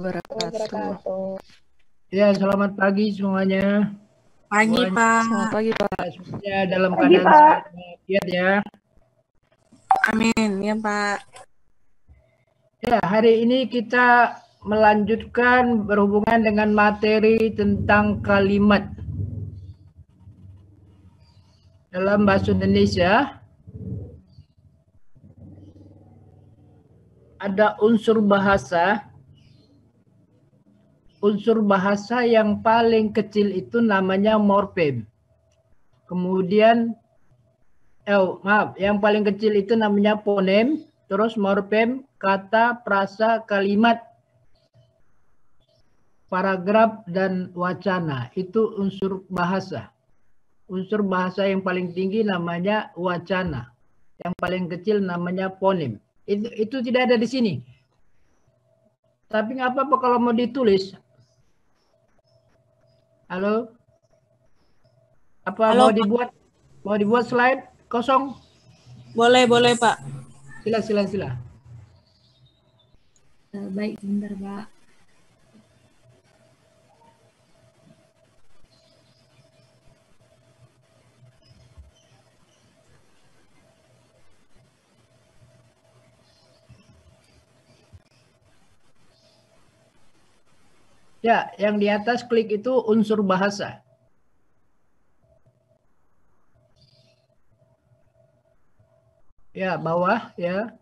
Wabarakatuh. Ya, selamat pagi semuanya. Pagi, Semuanya, Pak. Selamat pagi, Pak. semuanya dalam keadaan sehat walafiat ya. Amin. Ya, Pak. Ya, hari ini kita melanjutkan berhubungan dengan materi tentang kalimat dalam bahasa Indonesia. Ada unsur bahasa. Unsur bahasa yang paling kecil itu namanya morfem. Kemudian, yang paling kecil itu namanya fonem. Terus morfem, kata, frasa, kalimat, paragraf, dan wacana. Itu unsur bahasa. Unsur bahasa yang paling tinggi namanya wacana. Yang paling kecil namanya fonem. Itu tidak ada di sini. Tapi nggak apa-apa kalau mau ditulis. Halo? Apa Halo, mau dibuat slide kosong? boleh, Pak. Sila. Baik, sebentar, Pak. Ya, yang di atas klik itu unsur bahasa. Ya, bawah ya.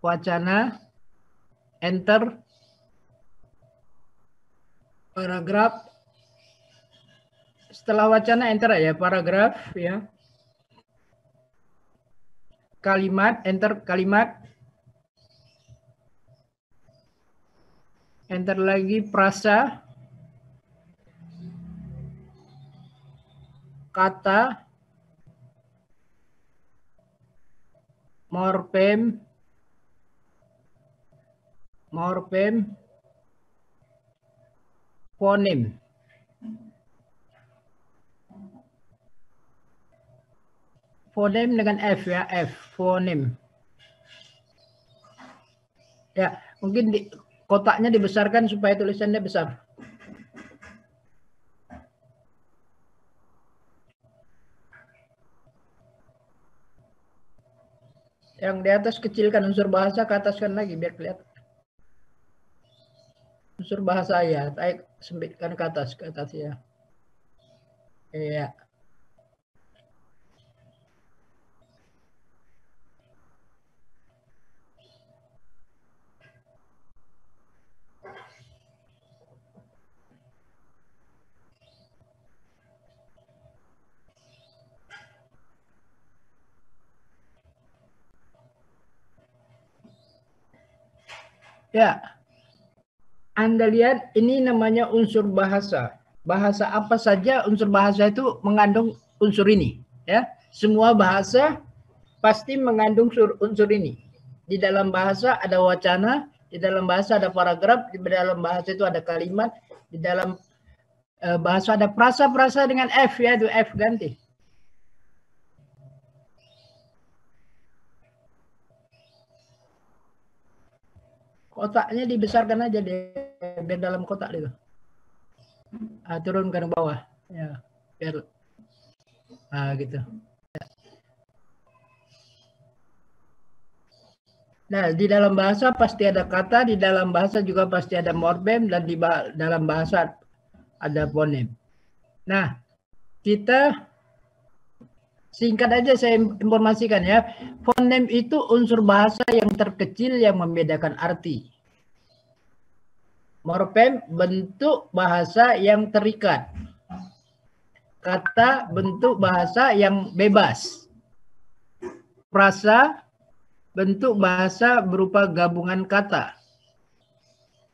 Wacana, enter, paragraf. Setelah wacana enter ya, paragraf ya. Kalimat, enter kalimat. Enter lagi frasa. Kata. Morfem. Fonem. Fonem dengan F ya, F, fonem. Ya, mungkin kotaknya dibesarkan supaya tulisannya besar. Yang di atas kecilkan unsur bahasa, ke ataskan lagi biar kelihatan. Unsur bahasa ya, sempitkan ke atas ya. Iya. Ya, Anda lihat ini namanya unsur bahasa. Bahasa apa saja unsur bahasa itu mengandung unsur ini. Ya, semua bahasa pasti mengandung unsur ini. Di dalam bahasa ada wacana, di dalam bahasa ada paragraf, di dalam bahasa itu ada kalimat, di dalam bahasa ada frasa dengan F ya, itu F ganti. Kotaknya dibesarkan aja deh, biar dalam kotak itu. Turunkan ke bawah, ya, biar, gitu. Nah, di dalam bahasa pasti ada kata, di dalam bahasa juga pasti ada morfem, dan di dalam bahasa ada fonem. Nah, kita singkat aja saya informasikan ya. Fonem itu unsur bahasa yang terkecil yang membedakan arti. Morfem bentuk bahasa yang terikat. Kata bentuk bahasa yang bebas. Frasa bentuk bahasa berupa gabungan kata.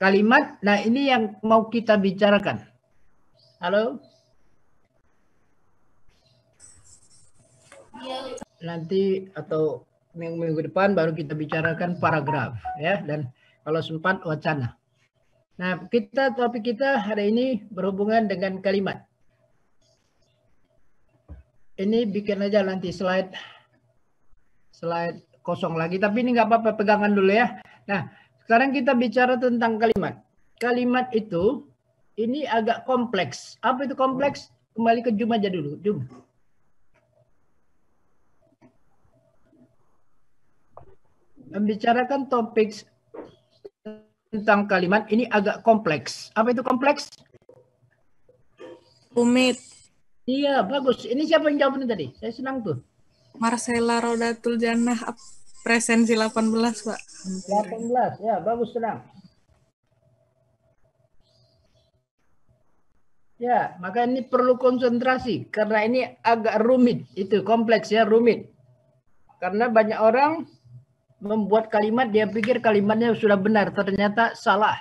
Kalimat, nah ini yang mau kita bicarakan. Halo? Nanti atau minggu depan baru kita bicarakan paragraf ya, dan kalau sempat wacana. Nah, topik kita hari ini berhubungan dengan kalimat. Ini bikin aja nanti slide kosong lagi, tapi ini nggak apa-apa, pegangan dulu ya. Nah, sekarang kita bicara tentang kalimat. Kalimat itu ini agak kompleks. Apa itu kompleks? Kembali ke Jum aja dulu. Jum. Membicarakan topik tentang kalimat ini agak kompleks. Apa itu kompleks? Rumit. Iya, bagus. Ini siapa yang jawab ini tadi? Saya senang tuh. Marcella Rodatul Jannah, presensi 18, Pak. 18, ya bagus, senang. Ya, maka ini perlu konsentrasi karena ini agak rumit, itu kompleks ya, rumit. Karena banyak orang membuat kalimat dia pikir kalimatnya sudah benar, ternyata salah.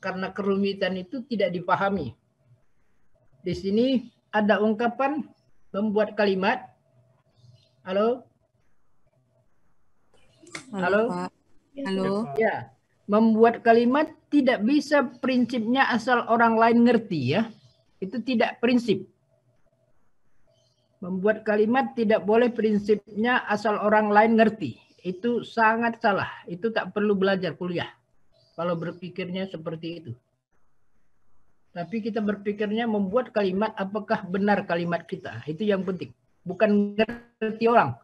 Karena kerumitan itu tidak dipahami. Di sini ada ungkapan membuat kalimat. Halo? Halo? Pak. Halo. Ya, membuat kalimat tidak bisa prinsipnya asal orang lain ngerti ya. Itu tidak prinsip. Membuat kalimat tidak boleh prinsipnya asal orang lain ngerti. Itu sangat salah. Itu tak perlu belajar kuliah. Kalau berpikirnya seperti itu. Tapi kita berpikirnya membuat kalimat apakah benar kalimat kita. Itu yang penting. Bukan ngerti orang.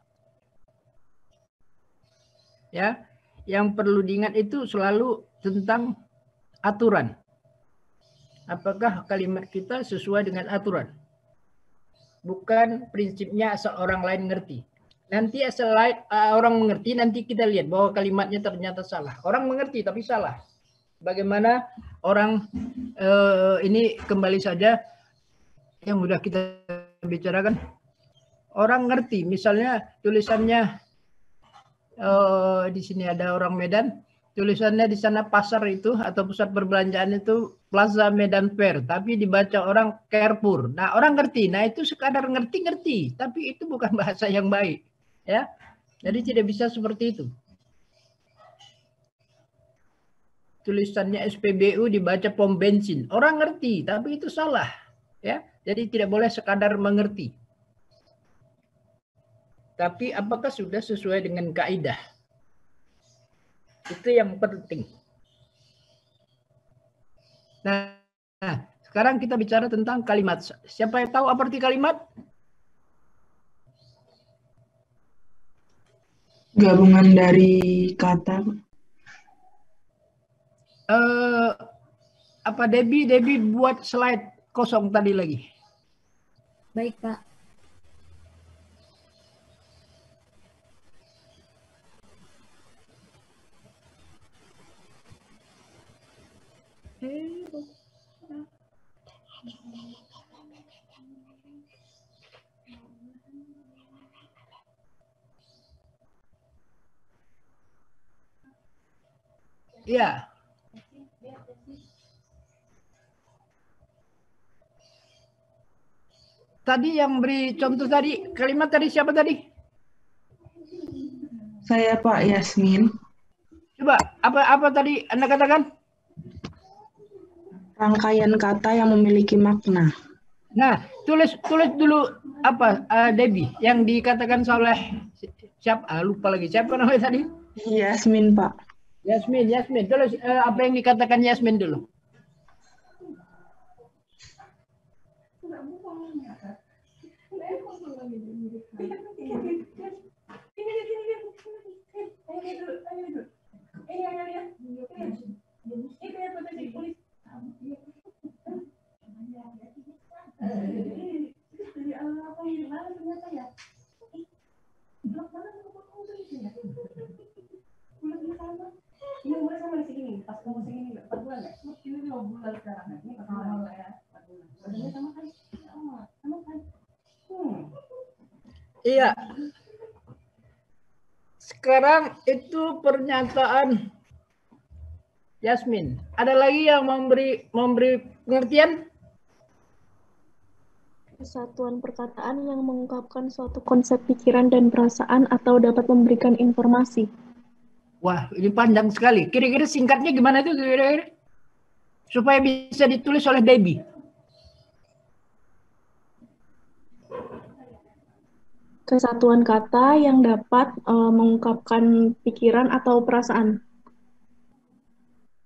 Ya, yang perlu diingat itu selalu tentang aturan. Apakah kalimat kita sesuai dengan aturan? Bukan prinsipnya asal orang lain ngerti. Nanti asal orang mengerti, nanti kita lihat bahwa kalimatnya ternyata salah. Orang mengerti tapi salah. Bagaimana orang ini kembali saja yang sudah kita bicarakan. Orang ngerti, misalnya tulisannya di sini ada orang Medan, tulisannya di sana pasar itu atau pusat perbelanjaan itu Plaza Medan Fair, tapi dibaca orang Carrefour. Nah, orang ngerti. Nah, itu sekadar ngerti-ngerti, tapi itu bukan bahasa yang baik, ya. Jadi tidak bisa seperti itu. Tulisannya SPBU dibaca pom bensin. Orang ngerti, tapi itu salah, ya. Jadi tidak boleh sekadar mengerti. Tapi apakah sudah sesuai dengan kaidah? Itu yang penting. Nah, sekarang kita bicara tentang kalimat. Siapa yang tahu apa arti kalimat? Gabungan dari kata. Apa Debbie buat slide kosong tadi lagi. Baik, Pak. Iya. Tadi yang beri contoh tadi, kalimat tadi siapa tadi? Saya Pak Yasmin. Coba, apa tadi Anda katakan? Rangkaian kata yang memiliki makna. Nah, tulis dulu apa Debbie yang dikatakan oleh siapa? Lupa lagi siapa namanya tadi? Yasmin, Pak. Yasmin. Tulis apa yang dikatakan Yasmin dulu. Iya. Sekarang itu pernyataan Yasmin. Ada lagi yang memberi pengertian? Kesatuan perkataan yang mengungkapkan suatu konsep pikiran dan perasaan atau dapat memberikan informasi. Wah, ini panjang sekali. Kira-kira singkatnya gimana itu kira-kira? Supaya bisa ditulis oleh Debbie. Kesatuan kata yang dapat mengungkapkan pikiran atau perasaan.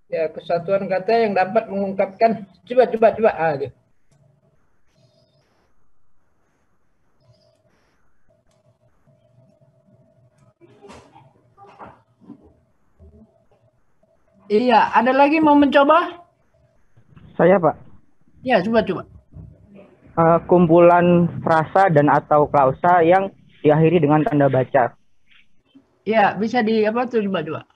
Ya, kesatuan kata yang dapat mengungkapkan. Coba. Gitu. Iya, ada lagi mau mencoba? Saya, Pak. Ya, coba. Kumpulan frasa dan atau klausa yang diakhiri dengan tanda baca. Ya, bisa di apa tuh coba.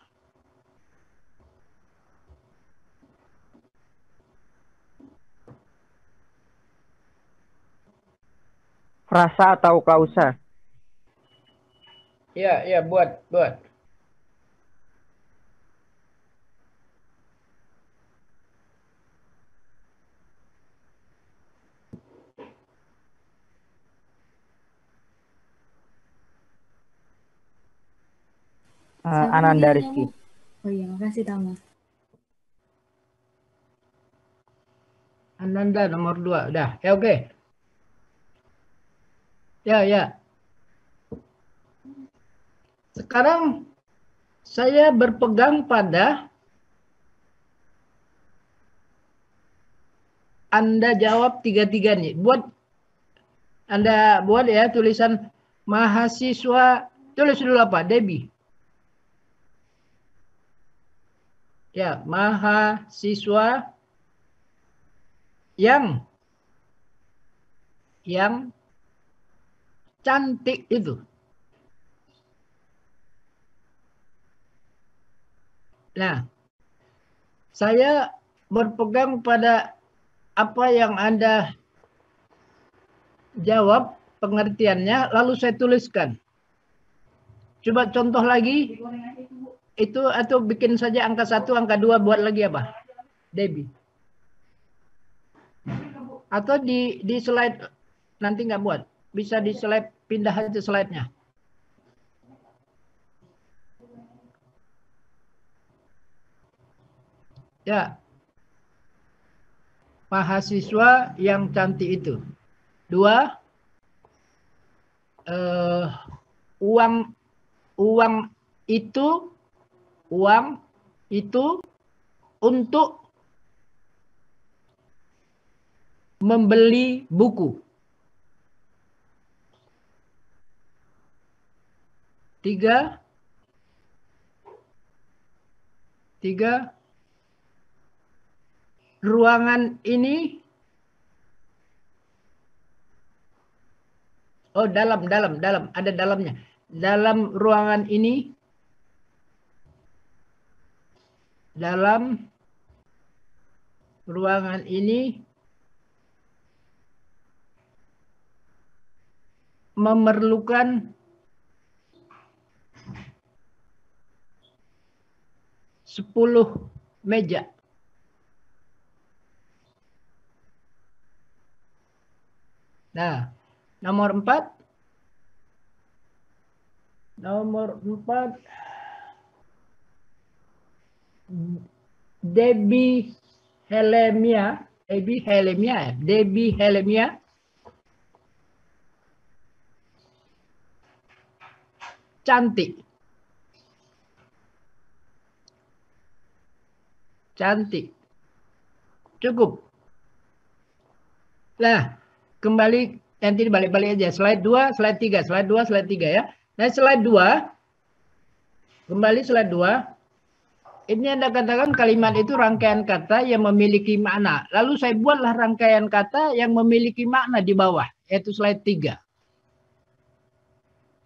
Frasa atau klausa. Ya, buat. Ananda Rizky. Oh iya, makasih Tama. Ananda nomor 2. Udah, ya oke. Ya. Sekarang saya berpegang pada Anda jawab 3 nih. Anda buat ya tulisan mahasiswa. Tulis dulu apa? Debbie. Ya, mahasiswa yang cantik itu. Nah, saya berpegang pada apa yang Anda jawab pengertiannya, lalu saya tuliskan. Coba contoh lagi. Itu atau bikin saja angka 1, angka 2, buat lagi apa? Debbie. Atau di slide nanti nggak buat. Bisa di slide, pindah aja slide-nya. Ya. Mahasiswa yang cantik itu. 2. Uang itu untuk membeli buku. 3. Ruangan ini. Oh, dalam. Ada dalamnya. Dalam ruangan ini. Memerlukan 10 meja. Nah, nomor 4. Debbie Helemia cantik. Cukup. Nah, kembali nanti balik-balik aja. Slide 2, slide 3, ya. Nah, slide 2. Kembali slide 2. Ini Anda katakan kalimat itu rangkaian kata yang memiliki makna. Lalu saya buatlah rangkaian kata yang memiliki makna di bawah, yaitu slide 3.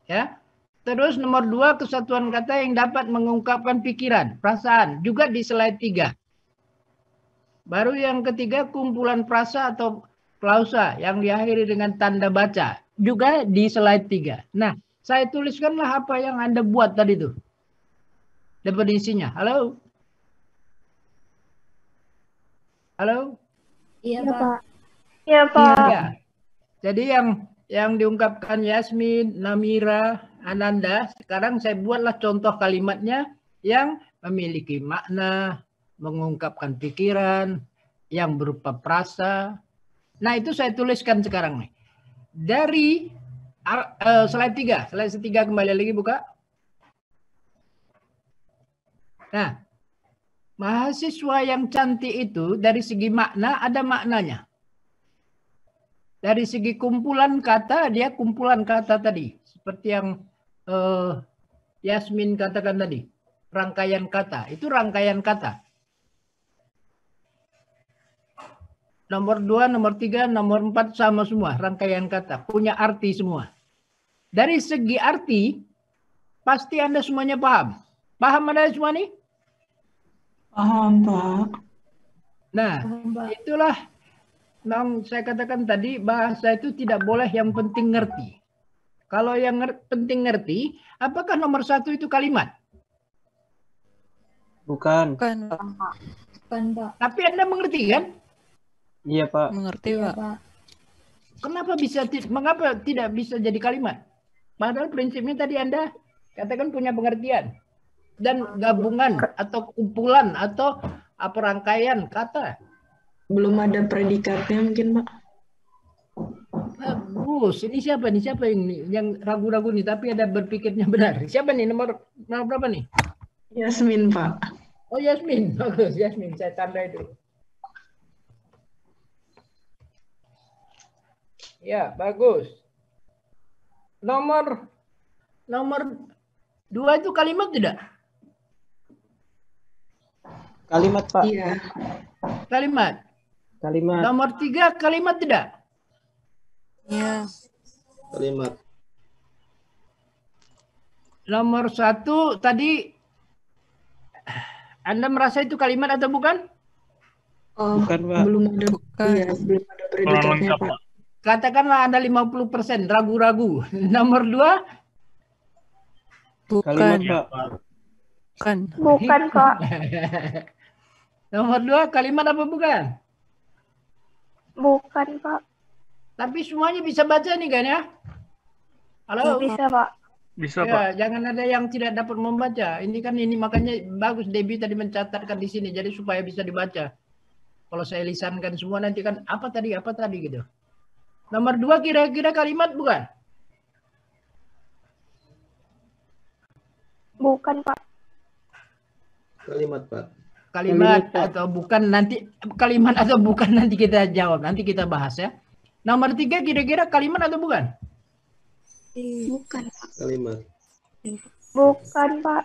Ya. Terus nomor 2, kesatuan kata yang dapat mengungkapkan pikiran, perasaan, juga di slide 3. Baru yang ketiga, kumpulan frasa atau klausa yang diakhiri dengan tanda baca, juga di slide 3. Nah, saya tuliskanlah apa yang Anda buat tadi itu. Definisinya. Halo? Iya, Pak. Iya, Pak. Ya. Jadi yang diungkapkan Yasmin, Namira, Ananda, sekarang saya buatlah contoh kalimatnya yang memiliki makna, mengungkapkan pikiran, yang berupa prasa. Nah, itu saya tuliskan sekarang nih. Dari Slide 3. Slide 3 kembali lagi buka. Nah, mahasiswa yang cantik itu dari segi makna ada maknanya. Dari segi kumpulan kata, dia kumpulan kata tadi. Seperti yang Yasmin katakan tadi. Rangkaian kata. Itu rangkaian kata. Nomor 2, nomor 3, nomor 4 sama semua. Rangkaian kata. Punya arti semua. Dari segi arti, pasti Anda semuanya paham. Paham Anda semua nih? Paham, Pak. Nah, itulah yang saya katakan tadi, bahasa itu tidak boleh yang penting ngerti. Kalau yang penting ngerti, apakah nomor 1 itu kalimat? Bukan. Bukan, Pak. Bukan, Pak. Tapi Anda mengerti kan? Iya, Pak. Mengerti, Pak. Mengapa tidak bisa jadi kalimat? Padahal prinsipnya tadi Anda katakan punya pengertian. Dan gabungan atau kumpulan atau rangkaian kata. Belum ada predikatnya mungkin, Pak. Bagus. Ini siapa nih? Siapa yang ragu-ragu nih? Tapi ada berpikirnya benar. Siapa nih? Nomor berapa nih? Yasmin, Pak. Oh, Yasmin. Bagus, Yasmin. Saya tandai dulu. Ya, bagus. Nomor 2 itu kalimat tidak? Kalimat, Pak. Iya. Kalimat. Kalimat. Nomor 3 kalimat tidak? Iya. Kalimat. Nomor 1 tadi Anda merasa itu kalimat atau bukan? Oh, Bukan, Pak. belum ada. Bukan. Iya, belum ada predikatnya, Pak. Katakanlah Anda 50% ragu-ragu. Nomor 2? Kalimat, Bukan. Pak. Bukan. Bukan, Pak. Nomor 2 kalimat apa bukan? Bukan, Pak. Tapi semuanya bisa baca nih kan ya? Halo? Bisa, Pak. Bisa, Ya, Pak. jangan ada yang tidak dapat membaca. Ini makanya bagus Debbie tadi mencatatkan di sini jadi supaya bisa dibaca. Kalau saya lisankan semua nanti kan apa tadi gitu. Nomor 2 kira-kira kalimat bukan? Bukan, Pak. Kalimat, Pak. Kalimat atau bukan nanti kita jawab, nanti kita bahas ya. Nomor 3 kira-kira kalimat atau bukan? Bukan, Pak. Kalimat. Bukan, Pak.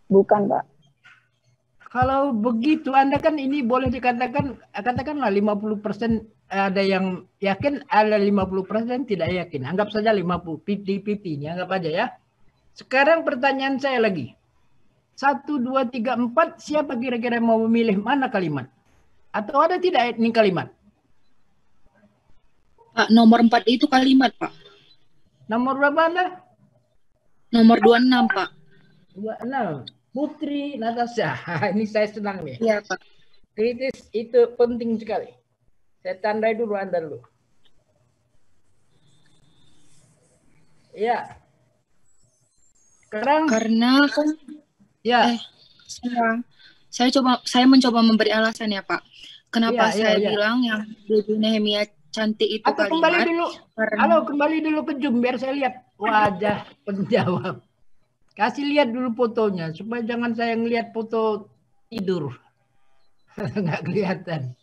Bukan, Pak. Kalau begitu Anda kan ini boleh katakanlah 50% ada yang yakin, ada 50% tidak yakin. Anggap saja 50, 50-50 ini anggap aja ya. Sekarang pertanyaan saya lagi. 1, 2, 3, 4 siapa kira-kira mau memilih mana kalimat? Atau ada tidak ini kalimat? Pak, nomor 4 itu kalimat, Pak. Nomor berapa Anda? Nomor 26, Pak. 26. Putri Natasha. Ini saya senang nih. Iya, Pak. Kritis itu penting sekali. Saya tandai dulu Anda dulu. Ya. Sekarang Karena kan ya. saya mencoba memberi alasan ya, Pak. Kenapa Iya, saya iya. bilang yang Debbie Nehemia cantik itu Atau kembali kalimat? dulu. Karena Halo, kembali dulu ke Zoom biar saya lihat wajah penjawab. Kasih lihat dulu fotonya supaya jangan saya ngelihat foto tidur. Nggak kelihatan.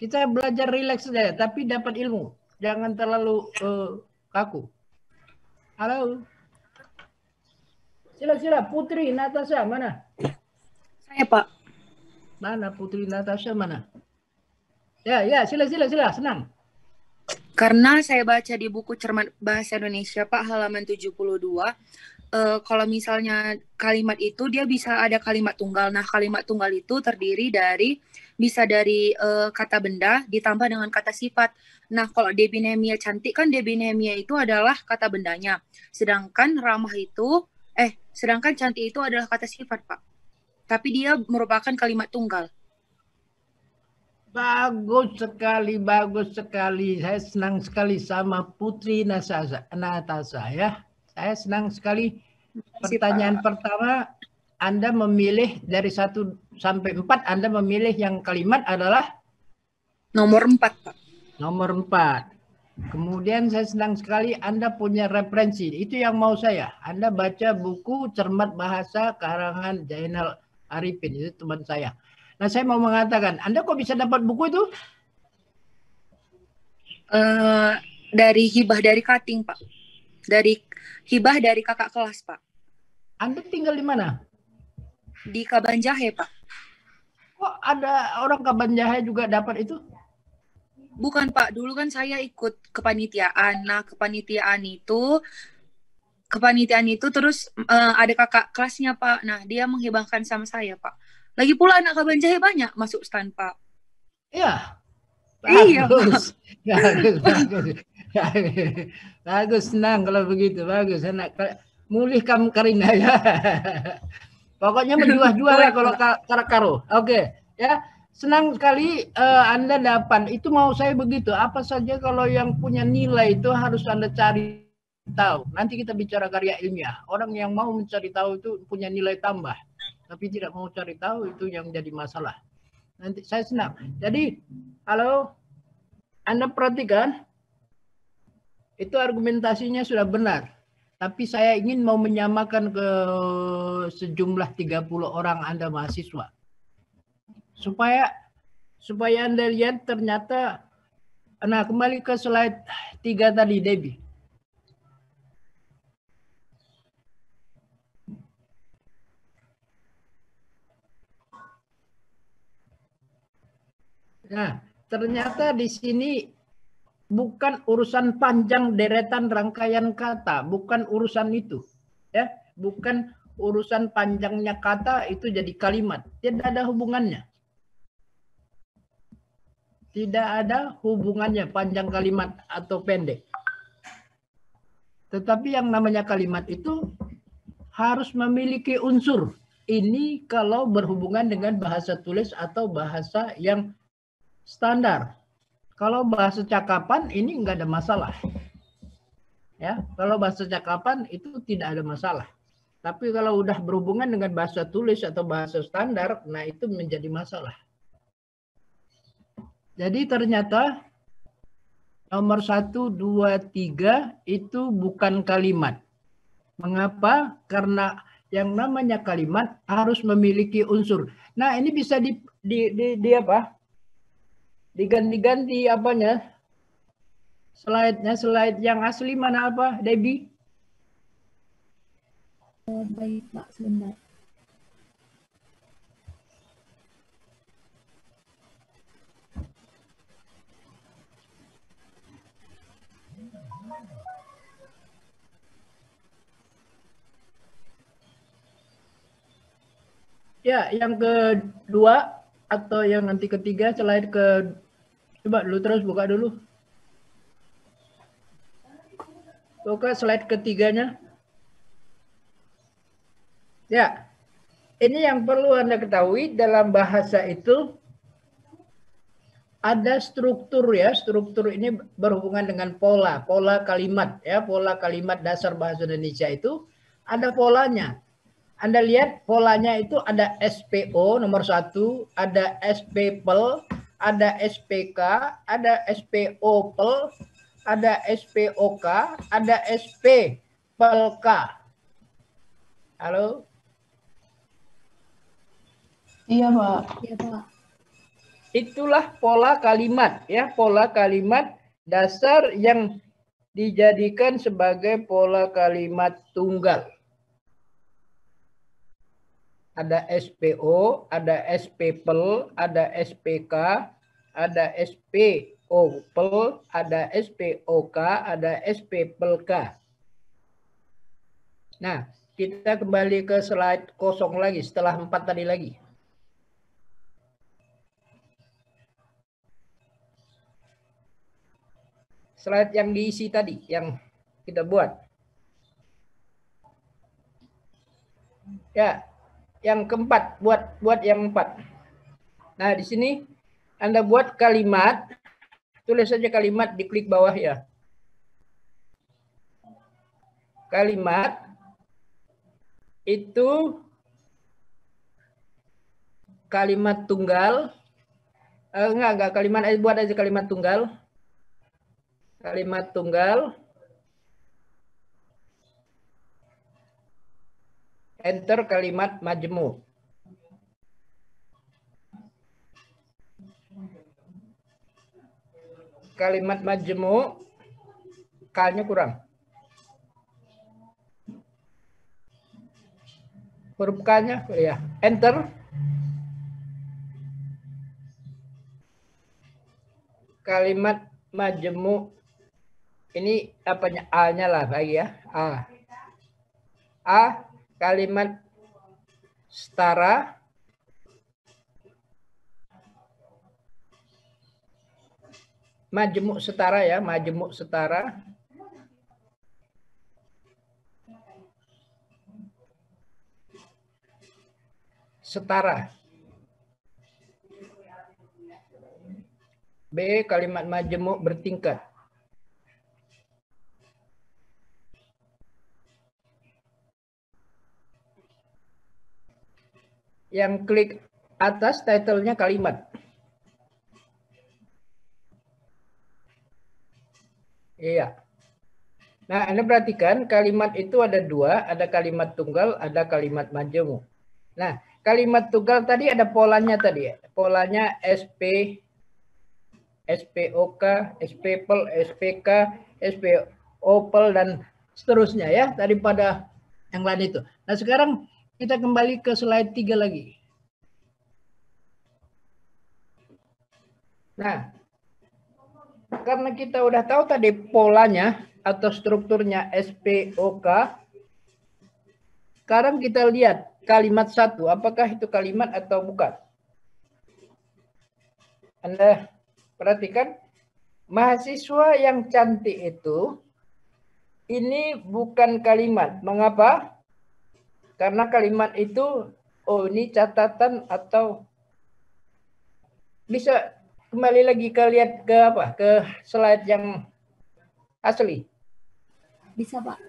Kita belajar rileks saja, tapi dapat ilmu. Jangan terlalu kaku. Halo. Sila Putri Natasha mana? saya, Pak. Mana Putri Natasha mana? Ya, sila senang. Karena saya baca di buku Cermat Bahasa Indonesia, Pak, halaman 72, kalau misalnya kalimat itu dia bisa ada kalimat tunggal. Nah, kalimat tunggal itu terdiri bisa dari kata benda ditambah dengan kata sifat. Nah, kalau Debbie Nehemia cantik kan Debbie Nehemia itu adalah kata bendanya. Sedangkan sedangkan cantik itu adalah kata sifat, Pak. Tapi dia merupakan kalimat tunggal. Bagus sekali. Saya senang sekali sama Putri Natasha ya. Saya senang sekali. Pertanyaan pertama, Anda memilih dari 1 sampai 4, Anda memilih yang kalimat adalah? Nomor 4, Pak. Nomor 4. Kemudian saya senang sekali Anda punya referensi. Itu yang mau saya. Anda baca buku Cermat Bahasa karangan Zainal Arifin. Itu teman saya. Nah, saya mau mengatakan, Anda kok bisa dapat buku itu? Dari hibah dari Kating, Pak. Dari hibah dari kakak kelas, Pak. Anda tinggal di mana? Di Kabanjahe, Pak. Kok ada orang Kabanjahe juga dapat itu? Bukan, Pak. Dulu kan saya ikut kepanitiaan. Nah, kepanitiaan itu terus ada kakak kelasnya, Pak. Nah, dia menghibahkan sama saya, Pak. Lagi pula anak Kabanjahe banyak masuk stan, Pak. Iya. Iya, Bagus. Bagus. Bagus, senang kalau begitu. Bagus. Anak mulihkan Karina ya. Pokoknya menjual-jual lah kalau karo. Oke, ya. Senang sekali Anda dapat. Itu mau saya begitu. Apa saja kalau yang punya nilai itu harus Anda cari tahu. Nanti kita bicara karya ilmiah. Orang yang mau mencari tahu itu punya nilai tambah. Tapi tidak mau cari tahu itu yang jadi masalah. Nanti saya senang. Jadi, halo, Anda perhatikan, itu argumentasinya sudah benar. Tapi saya ingin mau menyamakan ke sejumlah 30 orang Anda mahasiswa. Supaya Anda lihat ternyata, nah kembali ke slide 3 tadi, Debbie. Nah, ternyata di sini bukan urusan panjang deretan rangkaian kata, bukan urusan itu. Ya, bukan urusan panjangnya kata itu jadi kalimat. Tidak ada hubungannya. Tidak ada hubungannya panjang kalimat atau pendek. Tetapi yang namanya kalimat itu harus memiliki unsur. Ini kalau berhubungan dengan bahasa tulis atau bahasa yang standar. Kalau bahasa cakapan ini enggak ada masalah. Ya, kalau bahasa cakapan itu tidak ada masalah. Tapi kalau udah berhubungan dengan bahasa tulis atau bahasa standar, nah itu menjadi masalah. Jadi ternyata nomor 1, 2, 3 itu bukan kalimat. Mengapa? Karena yang namanya kalimat harus memiliki unsur. Nah, ini bisa di apa? Diganti-ganti apanya? Slide-nya, slide yang asli mana apa, Debbie? Baik, Pak, sebentar. Ya, yang kedua atau yang nanti ketiga, slide ke, coba dulu terus buka dulu. Buka slide ketiganya. Ya, ini yang perlu Anda ketahui dalam bahasa itu ada struktur ya. Struktur ini berhubungan dengan pola kalimat ya. Pola kalimat dasar bahasa Indonesia itu ada polanya. Anda lihat polanya itu ada SPO nomor 1, ada SPPL, ada SPK, ada SPOPL, ada SPOK, ada SPPLK. Halo? Iya, Pak. Iya, Pak. Itulah pola kalimat ya, pola kalimat dasar yang dijadikan sebagai pola kalimat tunggal. Ada SPO, ada SPPL, ada SPK, ada SPOPL, ada SPOK, ada SPPLK. Nah, kita kembali ke slide kosong lagi setelah 4 tadi lagi. Slide yang diisi tadi, yang kita buat. Ya, yang keempat, buat yang 4. Nah, di sini Anda buat kalimat, tulis saja kalimat, diklik bawah ya. Kalimat itu kalimat tunggal. Enggak kalimat, buat aja kalimat tunggal. Kalimat tunggal. Enter kalimat majemuk. Kalimat majemuk, kalnya kurang. Huruf K-nya, ya. Enter. Kalimat majemuk. Ini apanya? A-nya lah lagi ya. A. A. Kalimat setara. Majemuk setara ya. Majemuk setara. Setara. B. Kalimat majemuk bertingkat. Yang klik atas title-nya kalimat. Iya. Nah, Anda perhatikan kalimat itu ada dua, ada kalimat tunggal, ada kalimat majemuk. Nah, kalimat tunggal tadi ada polanya tadi ya. Polanya SP, SPOK, SPPL, SPK, SPOPL dan seterusnya ya daripada yang lain itu. Nah, sekarang kita kembali ke slide 3 lagi. Nah, karena kita udah tahu tadi polanya atau strukturnya SPOK, sekarang kita lihat kalimat satu, apakah itu kalimat atau bukan? Anda perhatikan, mahasiswa yang cantik itu, ini bukan kalimat. Mengapa? Karena kalimat itu, oh ini catatan atau bisa kembali lagi ke lihat ke apa? Ke slide yang asli. Bisa, Pak.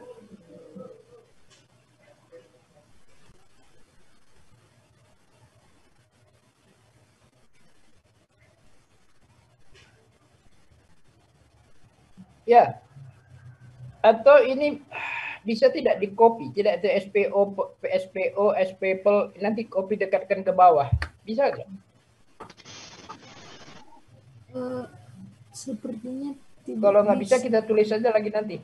Ya. Atau ini bisa tidak di copy, tidak itu SPO, SPPL, nanti copy dekatkan ke bawah. Bisa nggak? Sepertinya tidak Kalau nggak bisa kita tulis saja lagi nanti.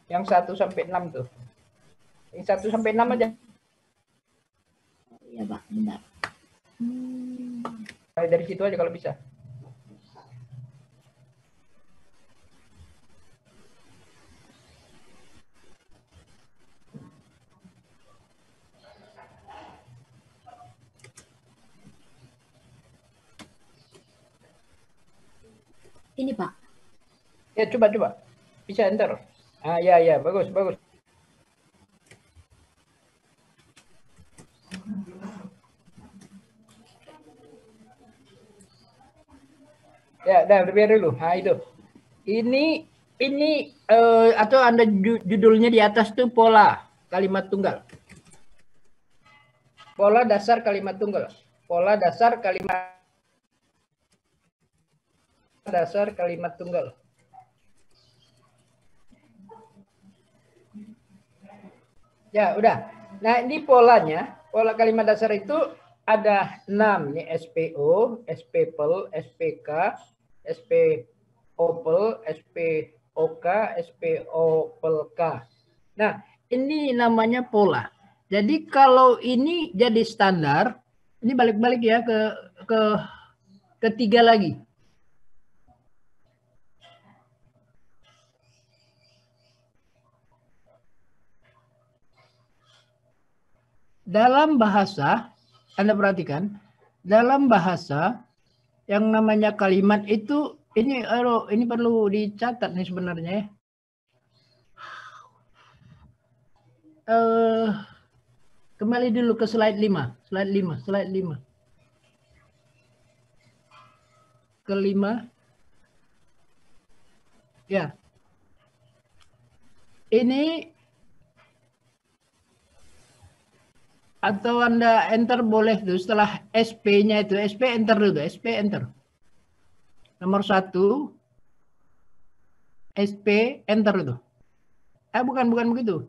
Yang 1 sampai 6 tuh. Yang 1 sampai 6 aja. Ya, Pak, bentar. Dari situ aja kalau bisa. Ini, Pak. Ya, coba. Bisa enter. Ah, ya, bagus. Ya, udah biar dulu. Nah, itu. Ini atau Anda judulnya di atas tuh pola kalimat tunggal. Pola dasar kalimat tunggal. Pola dasar kalimat tunggal. Ya, udah. Nah, ini polanya. Pola kalimat dasar itu ada 6 nih, SPO, SPPL, SPK, SPOPL, SPOK, SPOPLK. Nah, ini namanya pola. Jadi kalau ini jadi standar, ini balik-balik ya ke ketiga lagi. Dalam bahasa, Anda perhatikan, dalam bahasa yang namanya kalimat itu ini perlu dicatat nih sebenarnya ya. Kembali dulu ke slide 5. Kelima. Ya. Ini atau Anda enter boleh tuh setelah SP-nya itu. SP enter dulu, SP enter. Nomor 1, SP, enter itu. Bukan begitu.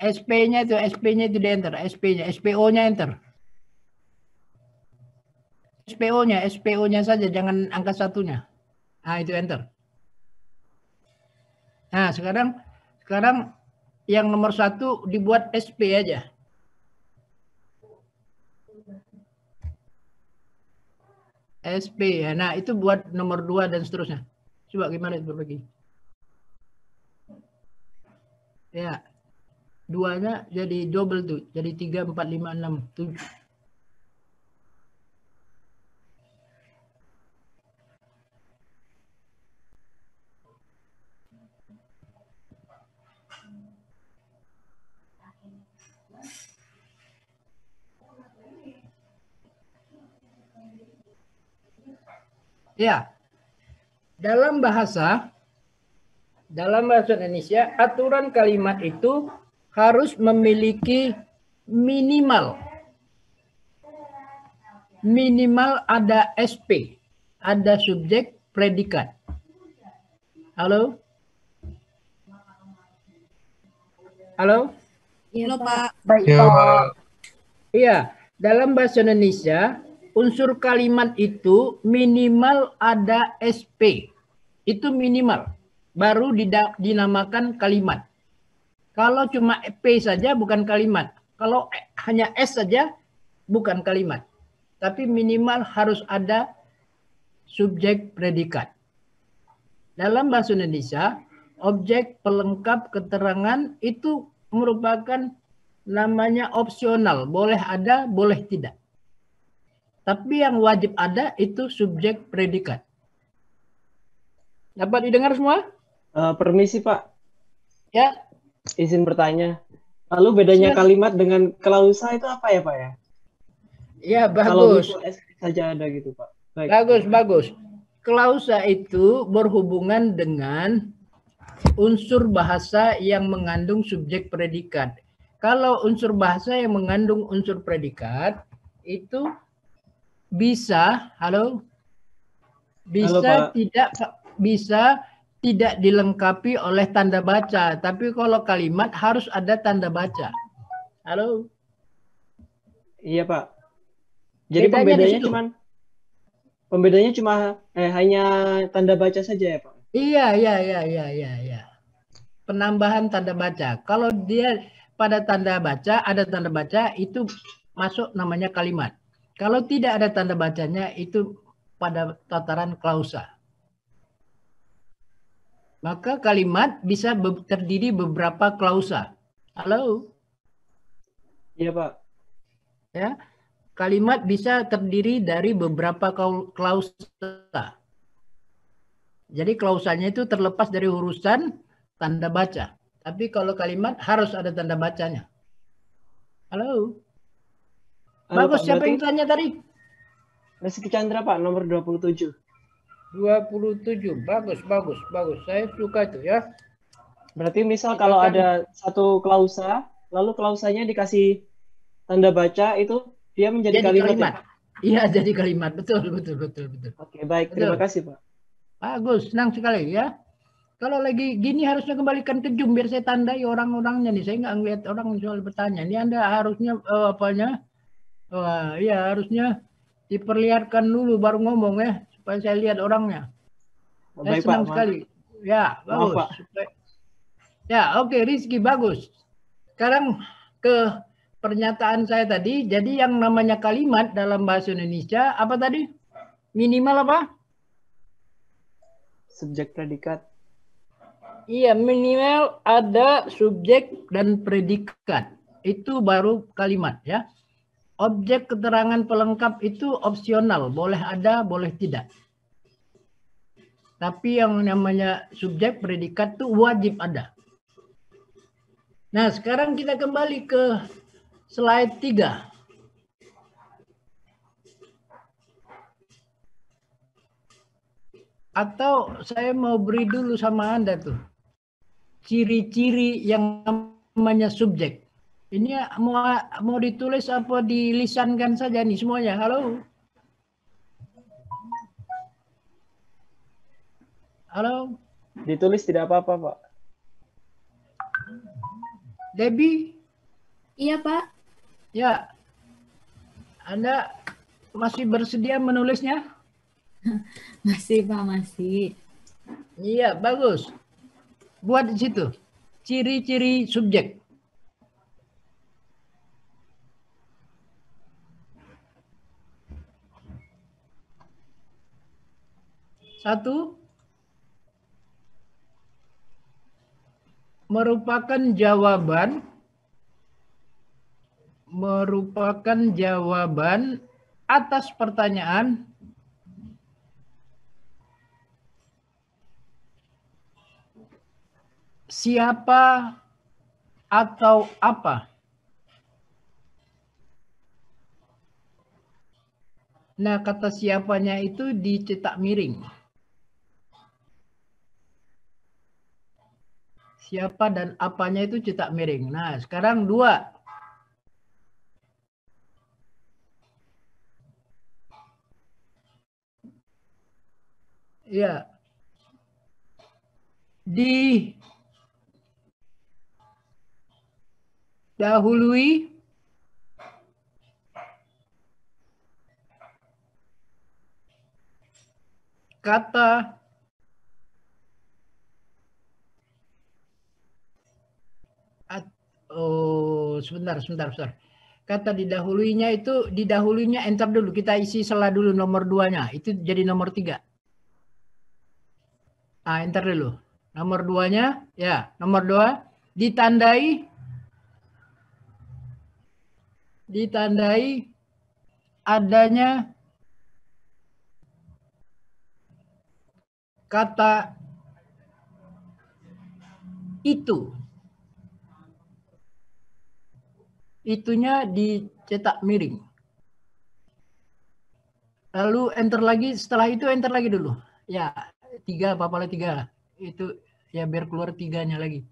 SP-nya itu di enter. SP-nya, SPO-nya enter. SPO-nya saja, jangan angka satunya. Nah, itu enter. Nah, sekarang yang nomor 1 dibuat SP aja. SP ya. Nah, itu buat nomor 2 dan seterusnya. Coba gimana itu berbagi? Ya. 2-nya jadi double tuh. Jadi 3, 4, 5, 6, 7. Ya, dalam bahasa Indonesia, aturan kalimat itu harus memiliki minimal ada SP, ada subjek, predikat. Halo? Halo? Iya, Pak. Baik, Ya, Pak. Pak. Iya, dalam bahasa Indonesia, unsur kalimat itu minimal ada SP. Itu minimal. Baru dinamakan kalimat. Kalau cuma P saja bukan kalimat. Kalau hanya S saja bukan kalimat. Tapi minimal harus ada subjek predikat. Dalam bahasa Indonesia, objek pelengkap keterangan itu merupakan namanya opsional. Boleh ada, boleh tidak. Tapi yang wajib ada itu subjek predikat. Dapat didengar semua? Permisi Pak, Ya. izin bertanya. Lalu bedanya kalimat dengan klausa itu apa ya Pak ya? Ya, Kalau bagus. itu S saja ada gitu Pak. Baik. Bagus. Klausa itu berhubungan dengan unsur bahasa yang mengandung subjek predikat. Kalau unsur bahasa yang mengandung unsur predikat itu bisa, tidak dilengkapi oleh tanda baca. Tapi kalau kalimat harus ada tanda baca. Halo? Iya Pak. Jadi pembedanya cuma hanya tanda baca saja ya Pak? Iya. Penambahan tanda baca. Kalau dia pada tanda baca, ada tanda baca, itu masuk namanya kalimat. Kalau tidak ada tanda bacanya, itu pada tataran klausa. Maka kalimat bisa terdiri beberapa klausa. Halo? Iya Pak. Ya, kalimat bisa terdiri dari beberapa klausa. Jadi klausanya itu terlepas dari urusan tanda baca. Tapi kalau kalimat harus ada tanda bacanya. Halo? Bagus, Pak, siapa yang tanya tadi? Rizky Chandra Pak, nomor 27. 27, bagus. Saya suka itu ya. Berarti misal kalau ada satu klausa, lalu klausanya dikasih tanda baca, itu dia menjadi kalimat. Iya, jadi kalimat. Betul. Oke, baik. Terima kasih Pak. Bagus, senang sekali ya. Kalau lagi gini harusnya kembalikan ke Zoom biar saya tandai orang-orangnya nih. Saya nggak ngeliat orang soal bertanya. Ini Anda harusnya harusnya diperlihatkan dulu baru ngomong ya, supaya saya lihat orangnya. Saya senang sekali. Ya, bagus. Maaf, Pak. Ya, oke, Rizky, bagus. Sekarang ke pernyataan saya tadi. Jadi yang namanya kalimat dalam bahasa Indonesia apa tadi? Minimal apa? Subjek predikat. Iya, minimal ada subjek dan predikat. Itu baru kalimat ya. Objek keterangan pelengkap itu opsional, boleh ada, boleh tidak. Tapi yang namanya subjek predikat itu wajib ada. Nah, sekarang kita kembali ke slide 3. Atau saya mau beri dulu sama Anda tuh ciri-ciri yang namanya subjek. Ini mau ditulis apa dilisankan saja nih semuanya? Halo? Halo, Ditulis tidak apa-apa, Pak. Debbie? Iya, Pak. Ya, Anda masih bersedia menulisnya? Masih, Pak, masih. Iya, bagus. Buat di situ. Ciri-ciri subjek. Satu, merupakan jawaban atas pertanyaan siapa atau apa. Nah, kata siapanya itu dicetak miring. Siapa dan apanya itu cetak miring. Nah, sekarang dua. Ya. Didahului kata sebentar. Kata didahulunya enter dulu. Kita isi sela dulu nomor 2-nya. Itu jadi nomor 3. Ah, enter dulu. Nomor 2-nya, ya, nomor 2 ditandai adanya kata itu. Itunya dicetak miring. Lalu enter lagi, setelah itu enter lagi dulu. Ya, 3 apa-apa 3. Itu ya biar keluar 3-nya lagi.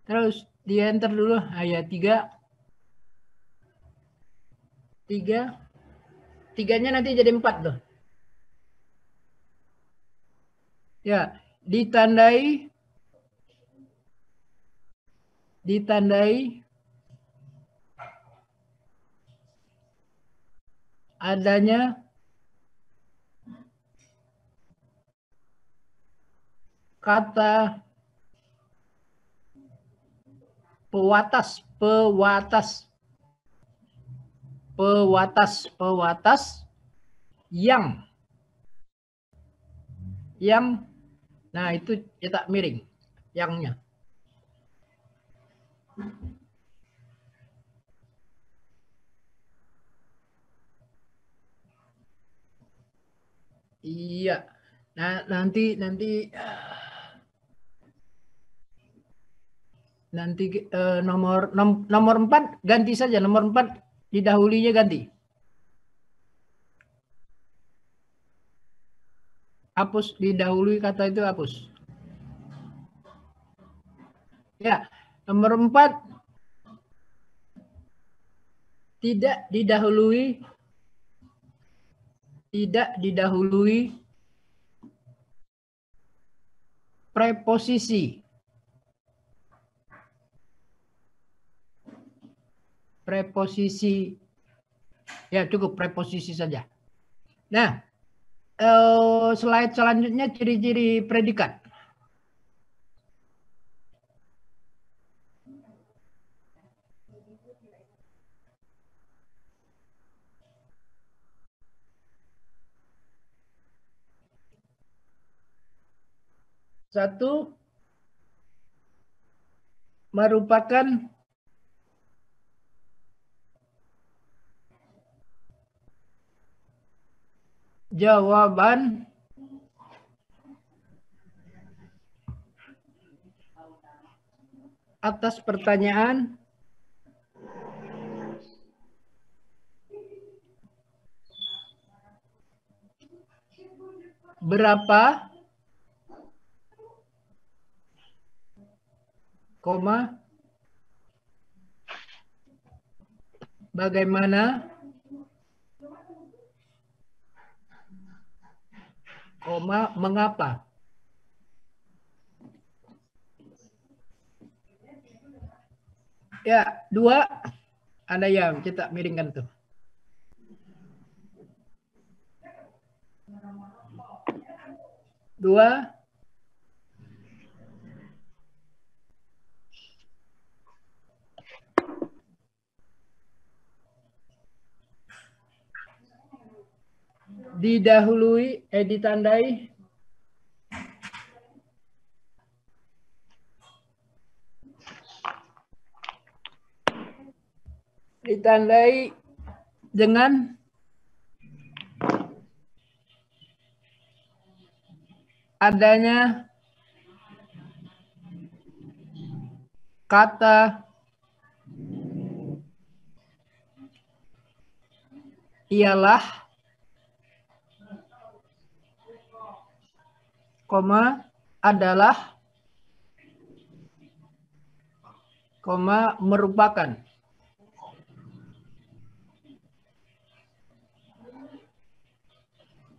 Terus di enter dulu, ya 3. 3-nya nanti jadi 4 tuh. Ya, ditandai adanya kata pewatas yang nah itu cetak miring yangnya. Iya. Nah, nanti nomor 4 ganti saja. Nomor 4 didahulinya ganti. Hapus, didahului kata itu hapus. Ya, nomor 4 tidak didahului preposisi. Ya, cukup preposisi saja. Nah, slide selanjutnya ciri-ciri predikat. Satu, merupakan jawaban atas pertanyaan berapa, bagaimana, mengapa. Ya, 2. Ada yang cetak miringkan tuh. Dua. Didahului, ditandai. Ditandai dengan adanya kata ialah, koma, adalah, koma, merupakan.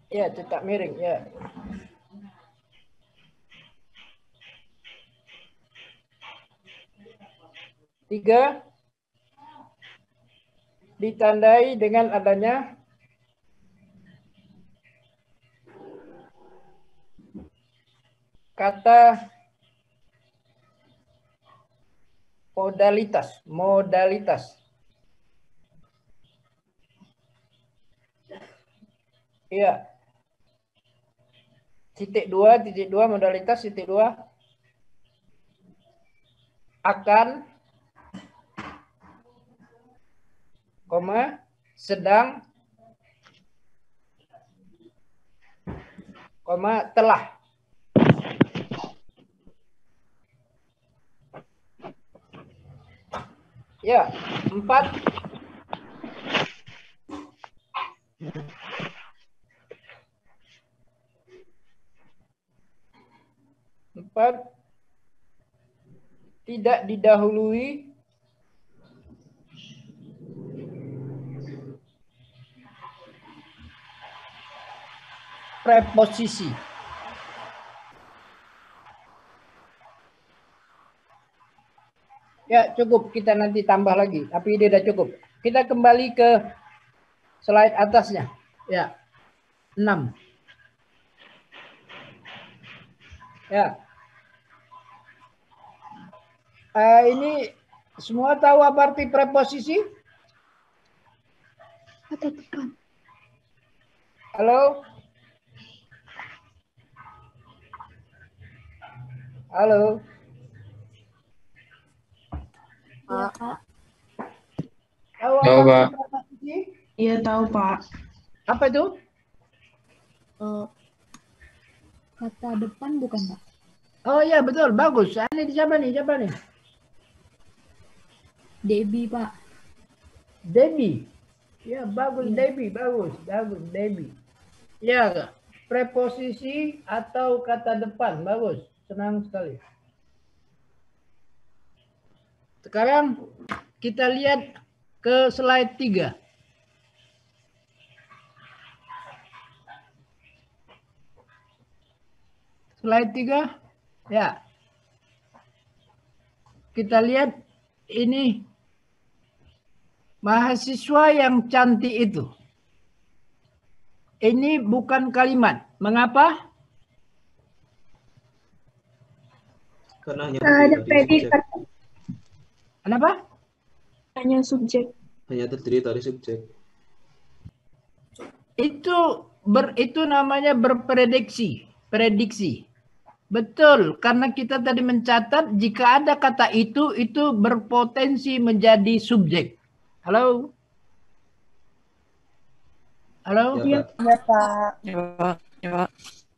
Ya, cetak miring, ya. Tiga, ditandai dengan adanya kata modalitas, modalitas. Iya. Titik dua modalitas, titik 2 akan, koma, sedang, koma, telah. Ya, 4. Tidak didahului preposisi. Ya, cukup. Kita nanti tambah lagi. Tapi ini udah cukup. Kita kembali ke slide atasnya. Ya, 6. Ya. Ini semua tahu apa arti preposisi? Kata depan. Halo? Halo? Iya, Pak. Tahu Tahu, apa Pak. arti preposisi? Iya tahu Pak. Apa itu? Kata depan bukan, Pak? Oh iya, betul. Bagus. Ini siapa nih? Siapa nih? Debbie, Pak. Debbie. Ya, bagus Debbie. Bagus. Bagus Debbie. Ya, preposisi atau kata depan. Bagus. Senang sekali. Sekarang kita lihat ke slide 3. Slide 3. Ya. Kita lihat ini mahasiswa yang cantik itu. Ini bukan kalimat. Mengapa? Karena hanya Ada terdiri dari subjek. predikat. Kenapa? Hanya subjek. Hanya terdiri dari subjek. Itu namanya berprediksi, prediksi. Betul, karena kita tadi mencatat jika ada kata itu berpotensi menjadi subjek. Halo? Halo? Ya, Pak.